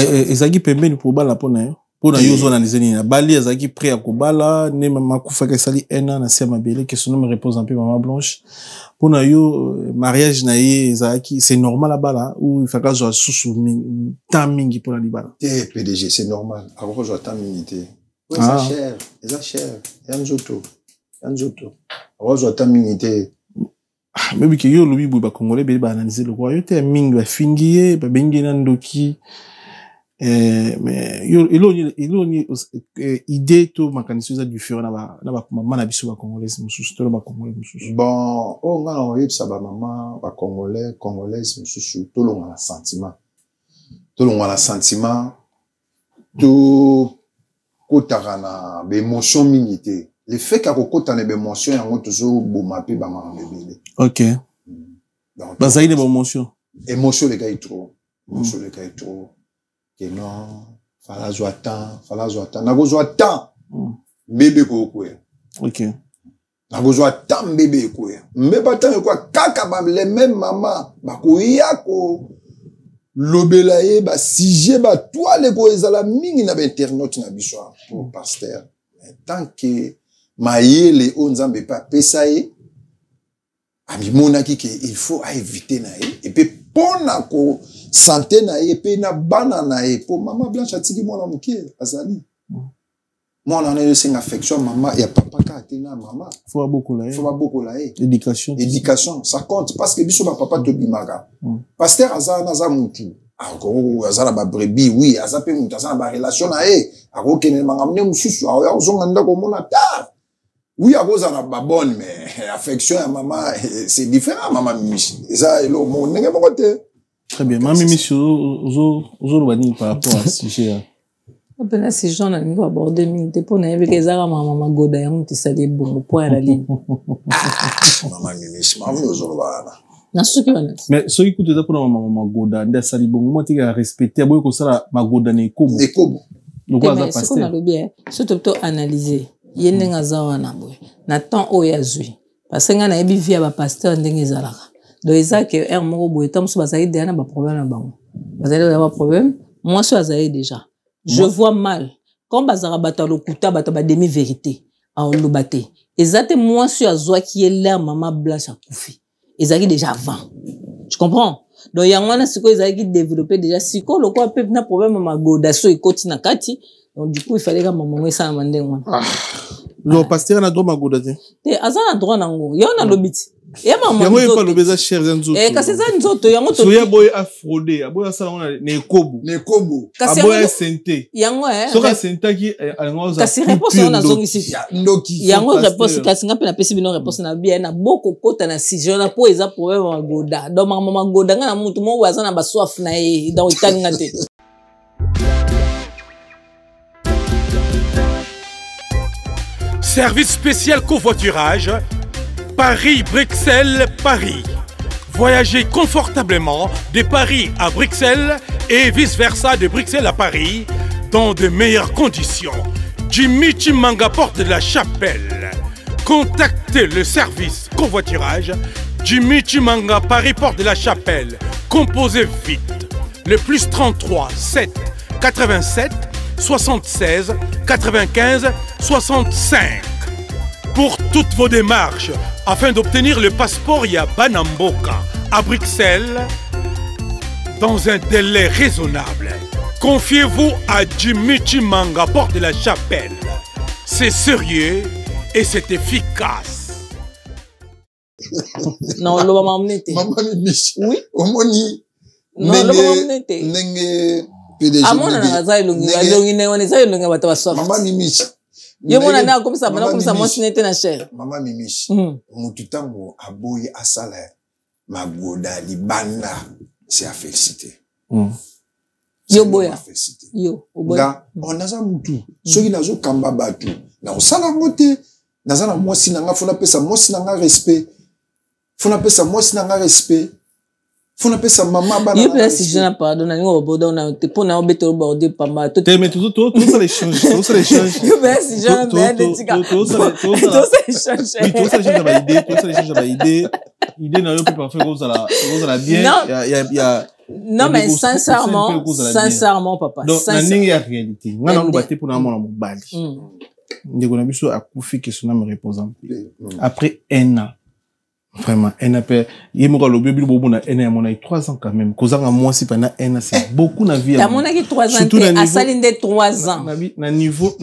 Ezaki pembeni pour bala pona yo. Pona yo zo analyser ni bali ezaki prêt à kobala ne makufa ka sali ena na sema bele que son nom repose un peu Maman Blanche. Pona yo mariage na ye ezaki c'est normal la bala ou il faut que zo susu tamingi pour la libala. PDG c'est normal. Avant zo tamingi. Oui, ça cher. Yanzoto. Avant zo tamingi. Même que yo lobi ba Congolais ba analyser le roi yo te mingi ba fingiye ba bengi na ndoki mais yo iloni idée to makanisi za du fur na ba mama na biso ba Congolais mususu to ba Congolais mususu bon o nga na yeb sa ba mama ba Congolais mususu to longa na sentiment to kotaka na ba émotion mingi te. Le fait qu'à kokota na émotion yango toujours bomape ba mama bébé. OK. Donc bazaï de émotion. Émotion les gars trop. Que non, fala zo temps. Na go zo temps. Bébé ko ko. OK. Na go zo temps bébé ko. Mais pas tant quoi kaka ba les mêmes maman ba ko yako lobelaye ba sije ba toile ko ezala mingi na ba internaute na biso pour pasteur. Tant que Maïle onzambe pas pesaye abimona ki ke il faut éviter na et puis pona ko santé na et puis na bana na et pour Maman Blanche atiki mona mukie azali mona na yo singa affection maman ya papa ka tena maman faut beaucoup là éducation ça compte parce que biso ba papa to bimaga pasteur aza mutu ako azala ba brebis oui azape mutu azala ba relation na ako kene mangamne mususu ayo zonga ndako mona ta. Oui, à cause de la bonne, mais affection à maman, c'est différent, maman Mimiche. Et ça, le monde n'est pas côté. Très bien. Maman Mimiche, vous par rapport à ce sujet. Après, ces gens, on a abordé, mais pour n'avoir que ça, maman Goda, on te salue bon, point à la ligne. Maman Mimiche, maman Mimiche. Mais ce qui écoute pour maman Goda, on salue bon, moi, tu as respecté, à bout que ça, ma Goda n'est comme. Donc, ce qu'on a le bien, c'est plutôt analyser. Yendenga zawa na boy na temps oya zui parce que nga na ebi via ba pasteur ndenge zalaka donc ça que un moko boy tam so bazali derrière na ba problème na bango bazali ba problème moi so azali déjà je vois mal comme bazara bata lokuta bata ba demi vérité en lobate exacte moi so azwa qui est là maman blanche a koufi ezaki déjà avant tu comprends donc yangwana siko ezaki développer déjà siko le quoi peut na problème ma godaso ikoti na kati donc du coup il fallait que maman ça mandengwa le pasteur na droit ma godate te azana droit nango yo na lobiti ya maman yango pas lobeza cher nzoto kasi za nzoto yango to soya boy afrodé aboya sala ngona ne kobo aboya sente yango soka senta ki alangoza kasi réponse on a zongi si yango réponse kasi ngape na pesi bino réponse na bien na boko kota na sijon na po eza problème ma goda donc maman goda nga na mutu mo waza na baswaf na e dans itanga te. Service spécial covoiturage, Paris-Bruxelles-Paris. Voyagez confortablement de Paris à Bruxelles et vice-versa de Bruxelles à Paris dans de meilleures conditions. Jimmy Chimanga, porte de la Chapelle. Contactez le service covoiturage Jimmy Chimanga, Paris, porte de la Chapelle. Composez vite. Le plus 33 7 87 76 95 65. Pour toutes vos démarches, afin d'obtenir le passeport Yabanamboka à Bruxelles, dans un délai raisonnable, confiez-vous à Jimmy Chimanga, porte de la Chapelle. C'est sérieux et c'est efficace. Non, le maman m'nete. Maman Michi. Oui. Omoni. Non, le maman m'nete. Nenge PDG. Amona na zayi longi ne wana zayi longi bata basoft. Maman Michi. Yo mona na comme ça moi sinete na cher. Maman Michi. Mutu tango aboyi asala magoda libanda c'est à féliciter. Yo boya. Yo oboya. On a ça mutu. Soki nazo kamba batu. Na osala ngote. Nazana moi sinanga fona pesa moi sinanga respect. Fona pesa moi sinanga respect. Fona pesa maman bana. Yo pesa si je na pardon na ngo bodo na te pona obeto border pamba. Mais tout ça les change, tout ça les change. Yo pesa si je na bien de tika. Tout ça les change. Oui, tout ça les change ba idée, tout ça les change ba idée. Idée na yo peut parfait cause la bien. Il y a non mais sincèrement papa. Donc na ningi ya réalité. Ngana lo baté pour na mona mobali. Ndeko na biso akufi que son âme reposant. Après un an. Vraiment, un an après, il me le bébé bobo na un an, mon a 3 ans quand même. Causant à moi si pendant un an, c'est beaucoup na vie. T'as mon a 3 ans, à saline de 3 ans. Na niveau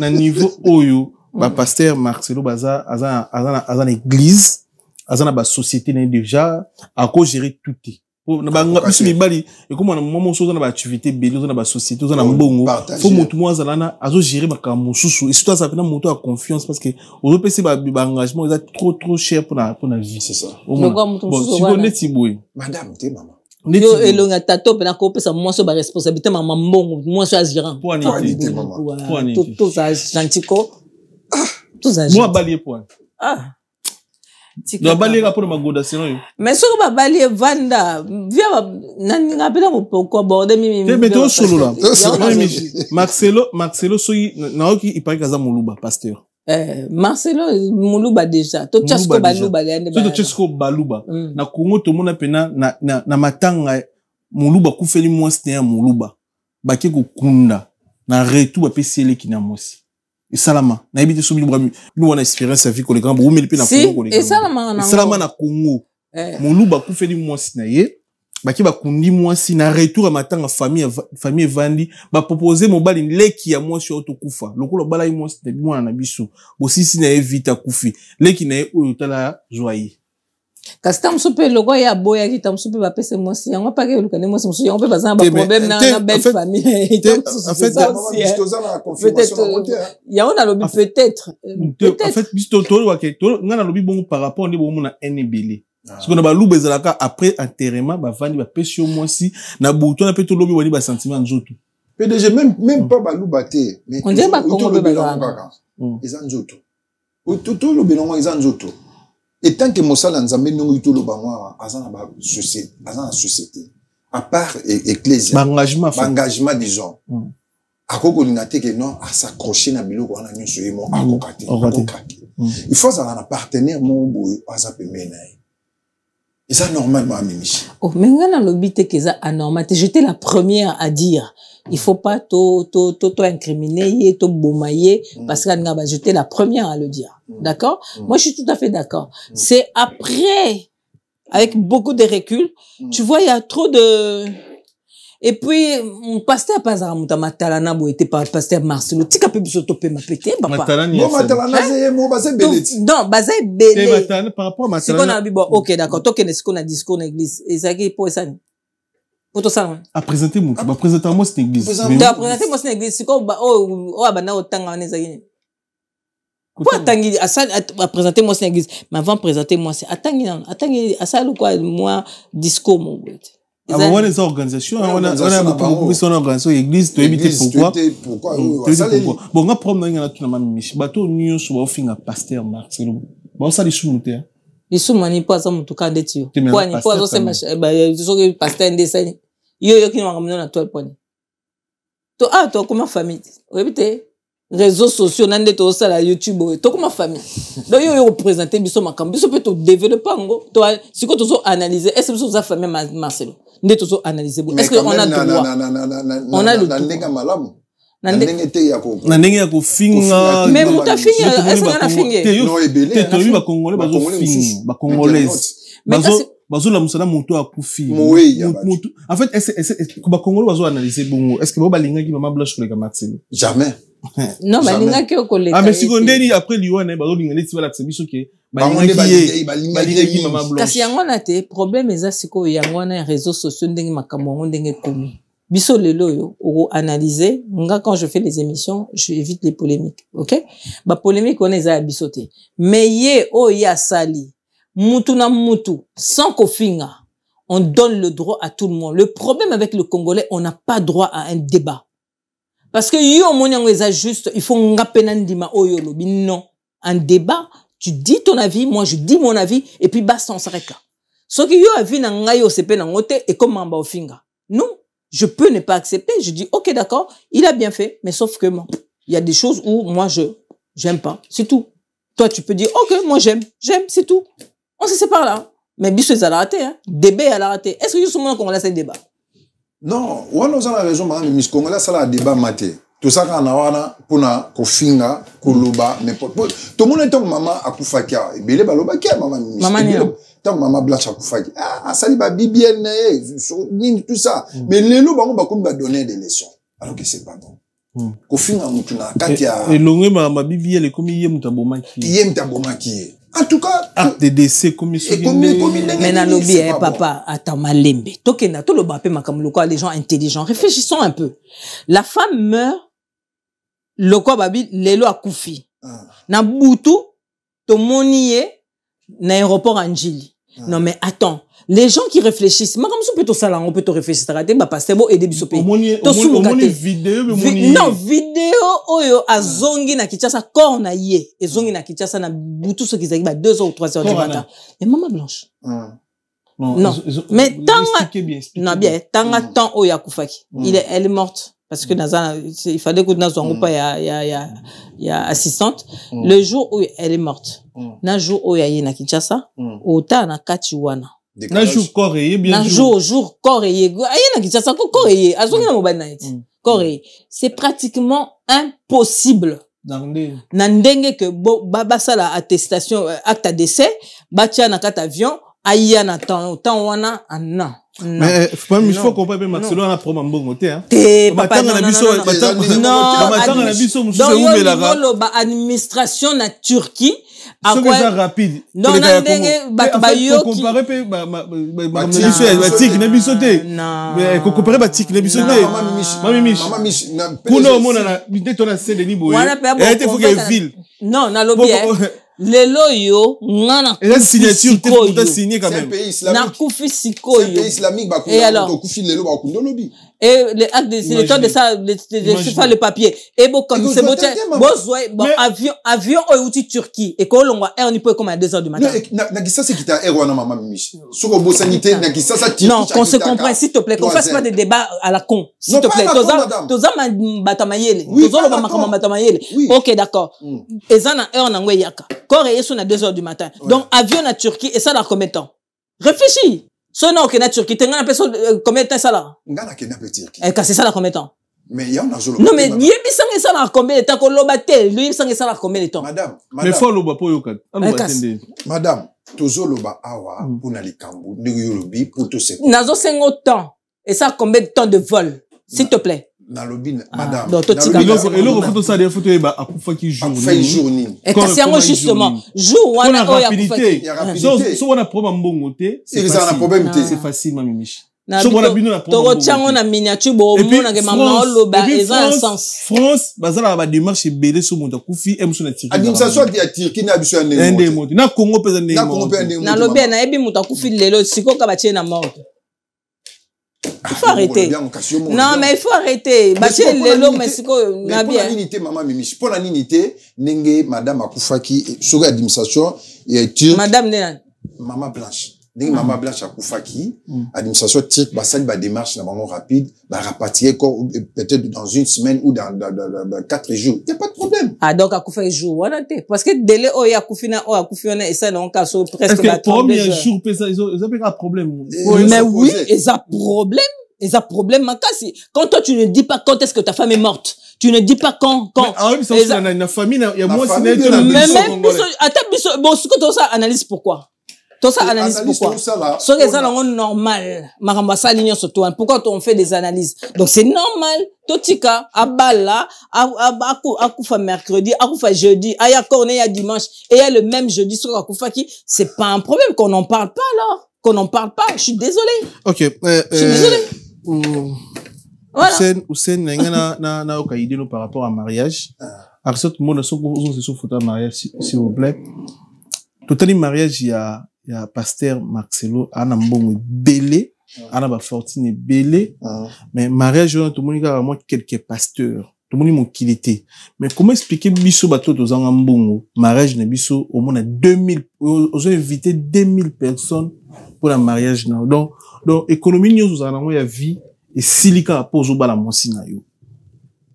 oyo, ba pasteur Marcelo Baza, azan église, azan ba société déjà, à quoi gérer tout est. Na biso mibali et comme on a moment chose na ba activité belo na ba société na mbongo faut mutu moi zalana azo gérer makambo susu et surtout ça pena mutu a confiance parce que au PC ba engagement est trop cher pour la vie c'est ça bon si on est tiboui madame t'es maman yo elonga tato pena ko pesa moi so ba responsabilité maman mbongo moi so agirant pour maman tout ça gentiko tout ça moi balier point do bali rapport magoda sinon mais so ba bali vanda via nani ngapela ko border mimi mais to solo là Marcelo soyi naoki ipaki kaza muluba pasteur Marcelo muluba déjà to chasko baluba gande ba to chasko baluba na Congo to mona pena na matanga muluba kufeli mwasi na muluba baki kokunda na retour ba pesele kina mosi et salama na ebite so bilibra nous on a expérience avec les grands boumeli pe na Congo et salama na Congo muluba kufeli mwasi na ye baki bakundi mwasi na retour à matanga famille vandi ba proposer mobali leki ya mwasi oto kufa lokolo bala yi mwasi na mwana na biso bosisi na evita kufi leki na ye oyo tala joie kasi tamsupe loko ya boya ki tamsupe ba pese mwasi yango pa ke lukane mwasi musu yango pe bazana ba problème na belle famille en fait yango na lobi peut-être en fait bisto to wa ke to ngana lobi bongo par rapport ndi bongo na NBL parce que na ba luba ezalaka après enterrement ba vandi ba pese mwasi na buto na pe to lobi wani ba sentiment nzoto PDG même pas ba luba te mais on dirait ba Congo be bazana ezan nzoto to lobi non ezan nzoto. Et tant que Moussala Nzambe nous tout le banwa azana ba société à part ecclésia engagement disons akoko lingate que non à s'accrocher na biloko na nyonso yemo akokate il faut ça na partenaire mo boy azape menaye Et ça, normalement, Mimichi. Oh, mais ngana lobby te que ça anormal. J'étais la première à dire, il faut pas incriminer, bomailler, parce que j'étais la première à le dire. D'accord? Moi, je suis tout à fait d'accord. C'est après, avec beaucoup de recul, tu vois, il y a trop de... Et puis, mon pasteur Pazara Mutamatala était pas pasteur Marcelo. Tika pe biso topé ma pété, papa. Non, basé belé. Par rapport à Matalana. C'est qu'on a dit, bon, ok, d'accord. Toi, qu'est-ce qu'on a dit, qu'on a église. Et ça, pour ça. Pour tout ça, à présenter moi, bah, présenter-moi cette église. Présenter-moi cette église. C'est quoi, abana, otanga, on est zagué. Pour attendre, à présenter moi cette église. Mais avant de présenter moi, c'est attendre, à ça, quoi, moi, discours, mon gars. On a des organisations, on a beaucoup de organisations, l'église, tu évites pourquoi. Bon, on a problème dans la Michi. Bateau, nous sommes au pasteur Marcelo. Bon, ça, les sous, hein. Les sous, mani, pas ça, mon tout cas, d'études. Quoi, ni pas, c'est machin, bah, pasteur, dessin. Yo, qui m'a ramené à toi, le point. Toi, comment famille? Répétez. Réseaux sociaux, nande to ça la YouTube, to comme famille. Donc yo représenter biso makam, biso peut to développer ngo. Toi, si ko to so analyser, est-ce que biso za famille Marcelo? Nde to so analyser. Est-ce que on a le droit? On a le droit. Nandenge ya ko finga. Mais muta finga, est-ce qu'on a finga? Non, ebele. To yi ba congolais ba zo finga, ba congolaise. Bazo la musana moto a kufi. En fait, est-ce que ba congolais bazo analyser bongo? Est-ce que ba linga ki mama blanche koleka Marcelo? Jamais. Non, bah, linga ki okoleka. Ah, mais si on dit après Lione, bazo linga leti ba la tsebiso ke. Ba linga ki mama blanche. Kasi yango na te, problème eza siko yango na réseaux sociaux ndenge makambo ndenge komi. Biso lelo yo, ou analyser, nga quand je fais les émissions, je évite les polémiques, ok? Ba polémique on eza bisoté. Mais ye o ya sali. Mutu na mutu, sans kofinga, on donne le droit à tout le monde. Le problème avec le Congolais, on n'a pas droit à un débat. Parce que yo moniango eza juste, il faut ngapena ndima oyo lobi. Non. Un débat, tu dis ton avis, moi je dis mon avis, et puis basta on s'arrête là. Ce qui yo avis na ngayo sepe na ngote, et comme mamba ofinga. Non. Je peux ne pas accepter. Je dis, ok, d'accord, il a bien fait, mais sauf que moi, il y a des choses où moi j'aime pas. C'est tout. Toi, tu peux dire, ok, moi j'aime, c'est tout. On se sépare là. Mais biso est à la raté, hein. Débat à la raté. Est-ce que je suis mon Congolais c'est débat? Non, on a la raison, mais le Congolais ça la débat maté. Tout ça qu'on a wana pona kofinga koloba n'importe. Tout le monde est maman akufakia. Bele baloba kia maman. Maman tant maman blanche akufakia. Ah ça va bien tout ça. Mais les lots bango bakoum ba donner des leçons. Alors que c'est pas bon. Kofinga mutuna katia. Et longue ma bibi elle est comme yem tabomaki. Yem tabomaki. En tout cas, acte de décès comme ça. Mais na lobby papa attends malembe. Tokena to lo bape makamuloko les gens intelligents. Réfléchissons un peu. La femme meurt loko babi lelo akufi. Na butu to moniye na aéroport Anjili. Non mais attends, les gens qui réfléchissent, mais comme ça peut to sala, on peut to réfléchir raté ba passer bo aider biso pays. Vidéo non, vidéo oyo azongi na Kinshasa corps na ye, ezongi na Kinshasa na butu so kizaki ba 2h ou 3h du matin. Et maman blanche. Non, mais tanga bien, tanga temps oyo akufaki. Elle est morte. Parce que il fallait que nous pas y a assistante. Le jour où elle est morte, na jour où elle est na Kinshasa, autant na Kachiwana. Na jour coré bien. Na jour coré. Aye na Kinshasa coré. Azongi na mobile night. Coré. C'est pratiquement impossible. Nandenge que baba sala attestation acte de décès, batia na kat avion, aïe na temps wana non. Mais il faut qu'on parle Marcelo na problème bon côté hein. Papa non. Non, administration na Turquie à quoi rapide. Non, comparer batik na bisoté. Mais comparer batik na bisoté. Mami kuna mona na biteto na Saint-Denis boye. Elle était faut que ville. Non, na lobby. Les loyaux, ngana signature t'es signé quand même. Na kufi sikoyo. C'est un pays islamique ba kufi lelo ba kundo lobby. Et les actes de temps de ça le papier et bon comme c'est bon avion au outil Turquie et qu'on l'envoie air ni peut comme à 2h du matin. Na kisa c'est qui t'a air wana maman Michi. Soko bo sanité na kisa ça non, qu'on se comprenne s'il te plaît, qu'on fasse pas des débats à la con. S'il te plaît, toza batamayele. Toza lo makama batamayele. OK, d'accord. Ezana heure na ngwe yaka. Corée sur na 2h du matin. Donc avion na Turquie et ça dans combien de temps? Réfléchis. Son nom qui est Turquie, tu as combien de temps ça là? Ngana qui n'a pas Turquie. Et c'est ça là combien de temps? Mais il y a un azolo. Non mais il y a ça là combien de temps qu'on l'a batté? Lui il ça là combien de temps? Madame. Mais faut le pour yokat. Madame, tozo loba awa pour nali kambu, nuyolobi pour tout ce. Nazo 5 temps. Et ça combien de temps de vol? S'il te plaît. Nalobi madame. Donc toi tu et le photo ça des photos ba akufa ki jour. Fait journée. Et c'est justement jour on a rapidité. So on a problème mbongo té. C'est un problème té. C'est facile ma mimiche. on a miniature bo mona ke mama loba eza sens. France bazala ba démarche belé so monta kufi emso na Turquie. Administration ya Turquie na biso ndenge moti. Na Congo pesa ndenge moti. Na lobe na ebi muta kufi lelo sikoka ba tie na mort. Il faut arrêter. Non, mais il faut arrêter. Bâtir les lots, mais c'est quoi, na bien. Pour la unité, maman Mimi, pour la unité, n'enge madame Akufaki, sur l'administration, et Turc. Madame Néan. Maman Blanche. N'enge maman Blanche Akufaki, administration Turc, bah, ça, bah, démarche, normalement rapide, bah, rapatrier, peut-être dans une semaine ou dans 4 jours. Il n'y a pas de problème. Ah, donc, Akufaki jour, voilà, parce que délai, oh, y a Akufina, et ça, donc, à presque, est-ce que premier jour, ils ont pas un problème? Mais oui, ils ont problème. Ils ont problème, Makasi. Quand toi, tu ne dis pas quand est-ce que ta femme est morte. Tu ne dis pas quand. Ah oui, mais ça, une famille, il y a moins de mais même, bon, ce que tu as analyse pourquoi? Tout ça analyse pourquoi? Ce que ça, c'est normal. Maramba, ligne sur toi. Pourquoi on fait des analyses? Donc, c'est normal. Totika, abala, akufa mercredi, akufa jeudi, aya corné, ya dimanche, et il y a le même jeudi sur akufa qui, c'est pas un problème qu'on n'en parle pas, alors. Qu'on n'en parle pas. Je suis désolé. Ok. Je suis désolé. Voilà. Hussein, na okaïdé nous par rapport à mariage. Arsot, mon se photo à mariage, s'il vous plaît. Totalement mariage, il y a pasteur Marcelo, ana mbongo belé, ana ba fortune belé. Mais mariage, tout le monde a moi quelques pasteurs. Tout le monde mon qu'il était. Mais comment expliquer biso bateau aux en mbongo? Mariage na biso, au moins 2000, aux invité 2000 personnes pour la mariage na. Donc, économie nous vous en a vie et silica pose au bas la monsina yo.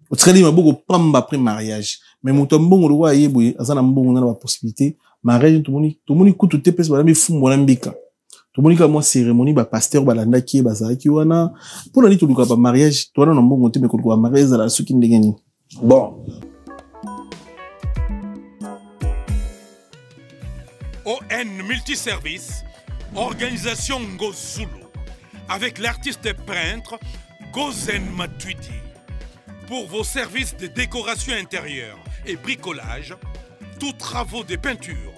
Au très bien beaucoup pamba après mariage. Mais mon tombon le roi yeboui, azana mbongo na la possibilité. Mariage tout le monde coûte tout tes mais fou mon mbika. Tout le monde a moi cérémonie ba pasteur balanda qui bazara qui wana. Pour la nuit tout le cas mariage, toi non mbongo te mais quoi mariage à la souki ndengeni. Bon. ON Multiservice, organisation Ngozulu, avec l'artiste peintre Gozen Matuidi. Pour vos services de décoration intérieure et bricolage, tous travaux de peinture,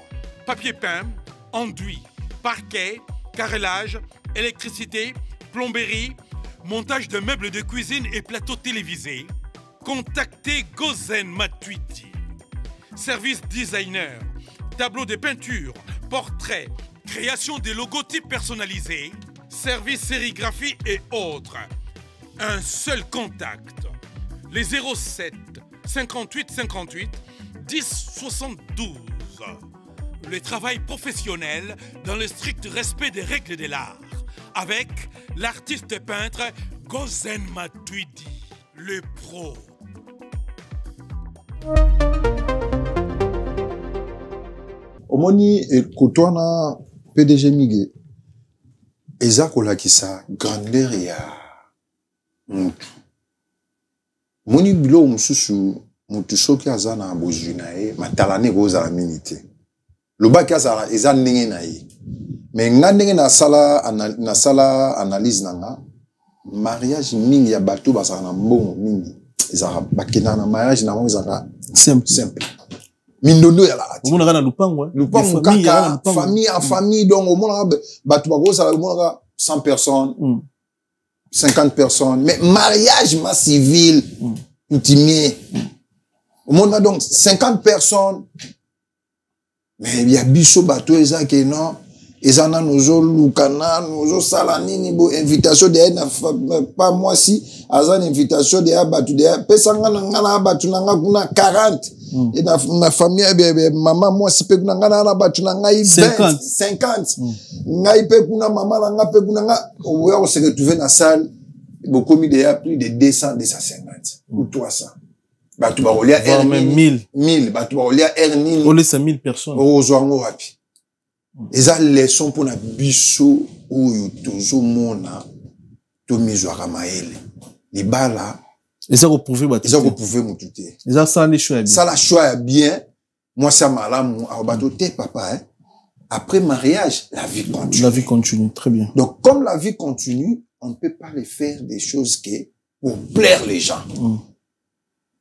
papier peint, enduit, parquet, carrelage, électricité, plomberie, montage de meubles de cuisine et plateaux télévisés, contactez Gozen Matuidi. Service designer, tableau de peinture, portrait, création de logotypes personnalisés, service sérigraphie et autres. Un seul contact. Les 07 58 58 10 72. Le travail professionnel dans le strict respect des règles de l'art. Avec l'artiste peintre Gozen Matuidi, le pro. Omoni kotwana PDG Miguel. Eza kolakisa grandeur ya mutu. Moni bilo mususu mutu soki aza na bozwi na ye matalane kozala mingi te. Lobaki azala eza ndenge na ye. Mais nga ndenge na sala analyse nanga mariage mingi ya bato bazala na mbongo mingi. Ezala bakena na mariage na ezala simple. Mindondo ya la. Omona kana lupango. Lupango kaka famille en famille donc omona bato bakozala omona 100 personnes. 50 personnes, mais mariage ma civil, intimé. Au monde a donc 50 personnes. Mais il y a biso bateau eza que non, ezana nozo lukana, nozo salanini bo invitation de pas moi si, azan invitation de abatu de pesanga ngana abatu nanga kuna 40. Et ma famille maman moi si pe kuna ngana abatu nanga 50. Ngai pe kuna maman nanga pe kuna nga on se retrouver dans salle beaucoup mis déjà plus de 200 250 ou 300. Batu ba olia même 1000 batu ba olia ernini on laisse 1000 personnes o zwango wapi eza leçon pour na biso oyo tozomona tomizwaka mayele libala eza koprouver mutu te eza sala les choix bien sala choix ya bien moi ça malamu abato te papa hein. Après mariage la vie continue très bien donc comme la vie continue on ne peut pas les faire des choses que pour plaire les gens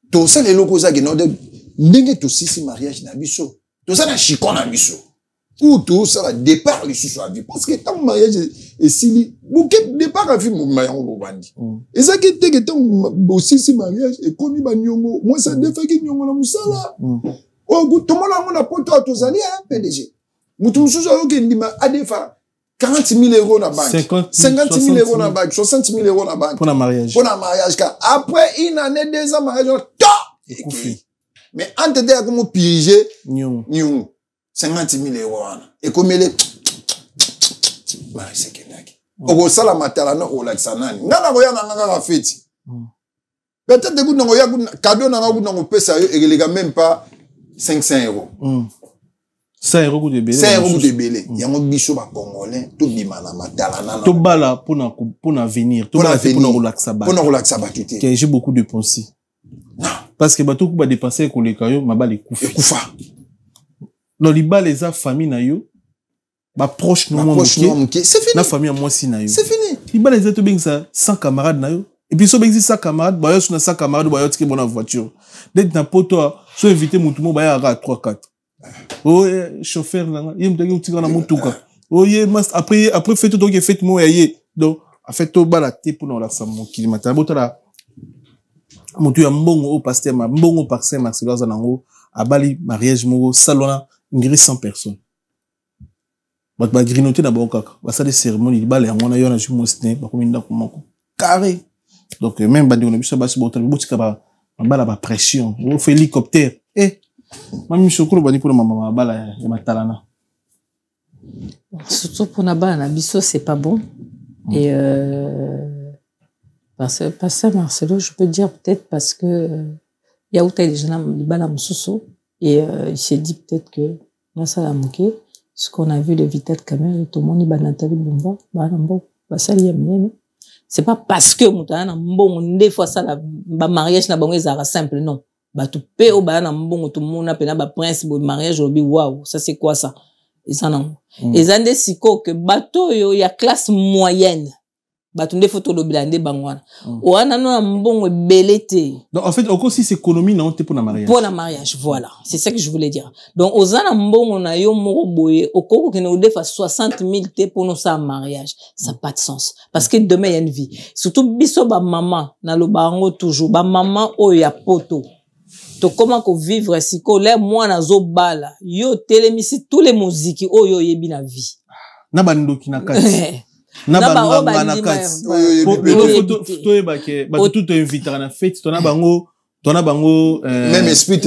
tout ça les locaux ça qui n'ont ndenge to sisi mariage na biso tout ça na chicon na biso ou tout ça va départ les sous vie parce que tant mariage et si bouquet départ à vie mon mariage au bandi et ça qui était que tant aussi si mariage et comme ba nyongo moi ça défait ki nyongo na musala oh tout le monde a poto à tous alliés hein PDG mutu mususu oyo ke ndima adefa 40 000 euros na banque 50 000 euros na banque 60 000 euros na banque pour un mariage car après une année 2 ans mariage mais entre deux comme piriger nyongo 50 000 euros et comme les c'est que oko sala matala na ko lakisa nani ngana ko yana ngaka feti peut-être que nous ya cadeau na ngako na pesa yo et même pas 500 euros 100 euros de belé 100 euros de belé yango biso ba congolais to bima na matala na to bala pour venir to bala pour relaxer ba tout que j'ai beaucoup de pensées non parce que bato ko ba dépenser ko le kayo mabale kufa dans les bas les famille na yo ba proche no mo c'est fini na famille moi si na yo c'est fini les bas les autres ben ça 100 camarades na yo et puis so ben 100 camarades ba yo sur 100 camarades ba yo tiki bona voiture d'être na poto so inviter mutu mo ba ya 3 4 oh chauffeur na yem tiki utika na mutuka oh mas après fait tout donc fait mo yé donc en fait to bala te pour na la samo kilimata boto la mutu ya mbongo au pasteur ma mbongo pasteur Marcelo zanango abali mariage mo salona ngiri 100 personnes bat ba grinoter na bokaka ba sa des cérémonies bale ngona yo na jumo sne ba kominda komako carré donc même bandi on biso ba si botal botika ba bala ba pression on fait hélicoptère mami chokolo bani pour mama bala ya matalana surtout pour na bana biso c'est pas bon et parce que Marcelo je peux dire peut-être parce que il y a où t'as des gens bala mususu et il s'est dit peut-être que là ça l'a manqué ce qu'on a vu de vitesse caméra tout le monde il banatali bomba barambo basali yamene c'est pas parce que mutana mbongo des fois ça la mariage na bango ezara simple non ba tout pe o ba na mbongo tout monde apena ba prince bo mariage obi waouh ça c'est quoi ça et ça non et zande siko que bateau yo ya classe moyenne batunde photo lo bilande bangwana wana no mbongo belete donc en fait encore si c'est économie non te pour la mariage voilà c'est ça que je voulais dire donc ozana mbongo na yo moko boye okoko ke no defa 60 000 te pour nous ça mariage ça pas de sens parce que demain il y a une vie surtout biso ba maman na lo bango toujours ba maman o ya poto to comment ko vivre si ko les moi na zo bala yo telemisi tous les musiques o yo yebi na vie na bandoki na kati na banga na kati to ebake ba tout inviter na fête to na bango même esprit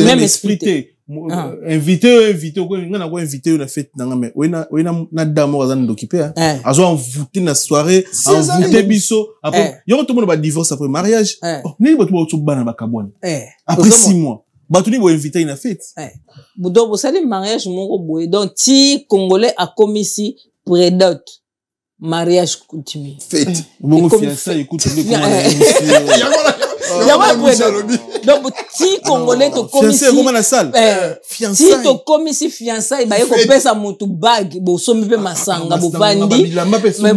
invité ko ngana ko inviter na fête na ngame wena na damo za ndokipe azo envoûter na soirée envoûter biso après yo to mona ba divorce après mariage ni bato ba tubana ba kabwana après 6 mois bato ni bo inviter na fête budo bo sali mariage moko boye donc ti congolais a commis si prédot mariage coutumier fête bon fiançailles écoute donc ti congolais to commis si fiançailles to commis si fiançailles ba yeko pesa mutu bag bo somi pe masanga bo vandi mais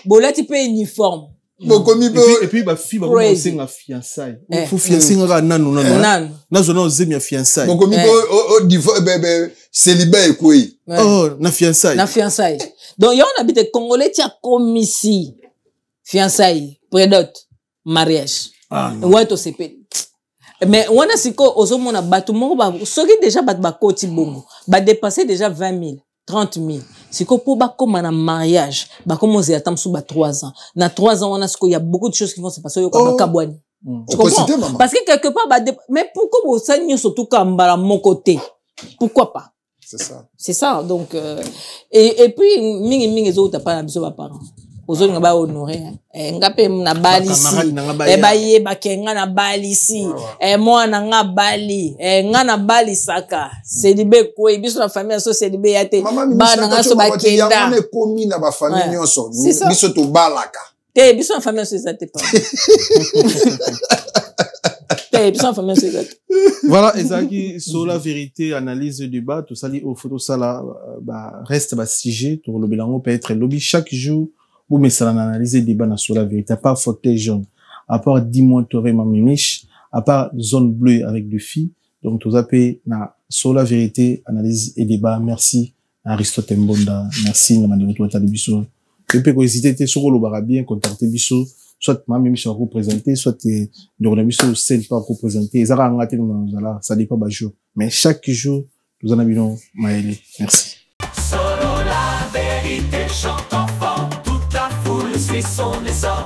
bo lati pe uniforme et puis ba fille ba commencer na fiançailles faut fiançailles nga nanu na zona ozemi fiançailles bo komi au divorce célibat ekoi na fiançailles donc y on habite congolais ti a commis si fiançailles prédot mariage ouais to sepe mais on a siko ozomona batu moko ba soki déjà bat ba koti bongo ba dépasser déjà 20 000 30 000 siko po ba comme na mariage ba commencer à tamsu ba 3 ans na 3 ans on a siko il y a beaucoup de choses qui vont se passer yo ka kabwani tu comprends parce que quelque part mais pourquoi vous ça nyo surtout kambara mon côté pourquoi pas c'est ça donc et puis mingi zo ta pas na biso ba parents ozolinga ba honorer ngape na bali si ba ye ba kenga na bali si mwana nga bali nga na bali saka Cédibé ko biso na famille so Cédibé ya te ba na nga so ba kenda on komi na ba famille nyonso biso to balaka te biso na famille so ezate pa te biso na famille so ezate. Voilà, ezaki sur la vérité, analyse du débat, tout ça, au photo ça là, reste sujet, tout le bilan peut être lobby chaque jour, vous mettez ça en analyse débat sur la vérité, à part fauteuil jaune, à part 10 mois toré mamimiche, à part zone bleue avec deux filles, donc tout ça peut, sur la vérité, analyse et débat, merci, Aristote Mbonda, merci, Namani Wotouata de Bissot. Et puis, quand hésiter sur le barabien, contacter Bissot, soit même à représenter, soit nous avons sur scène pas représenter. Ça dépend pas jour. Mais chaque jour, nous en avons Maëlle. Merci. Solo la vérité chante enfant, toute la foule suit son essor.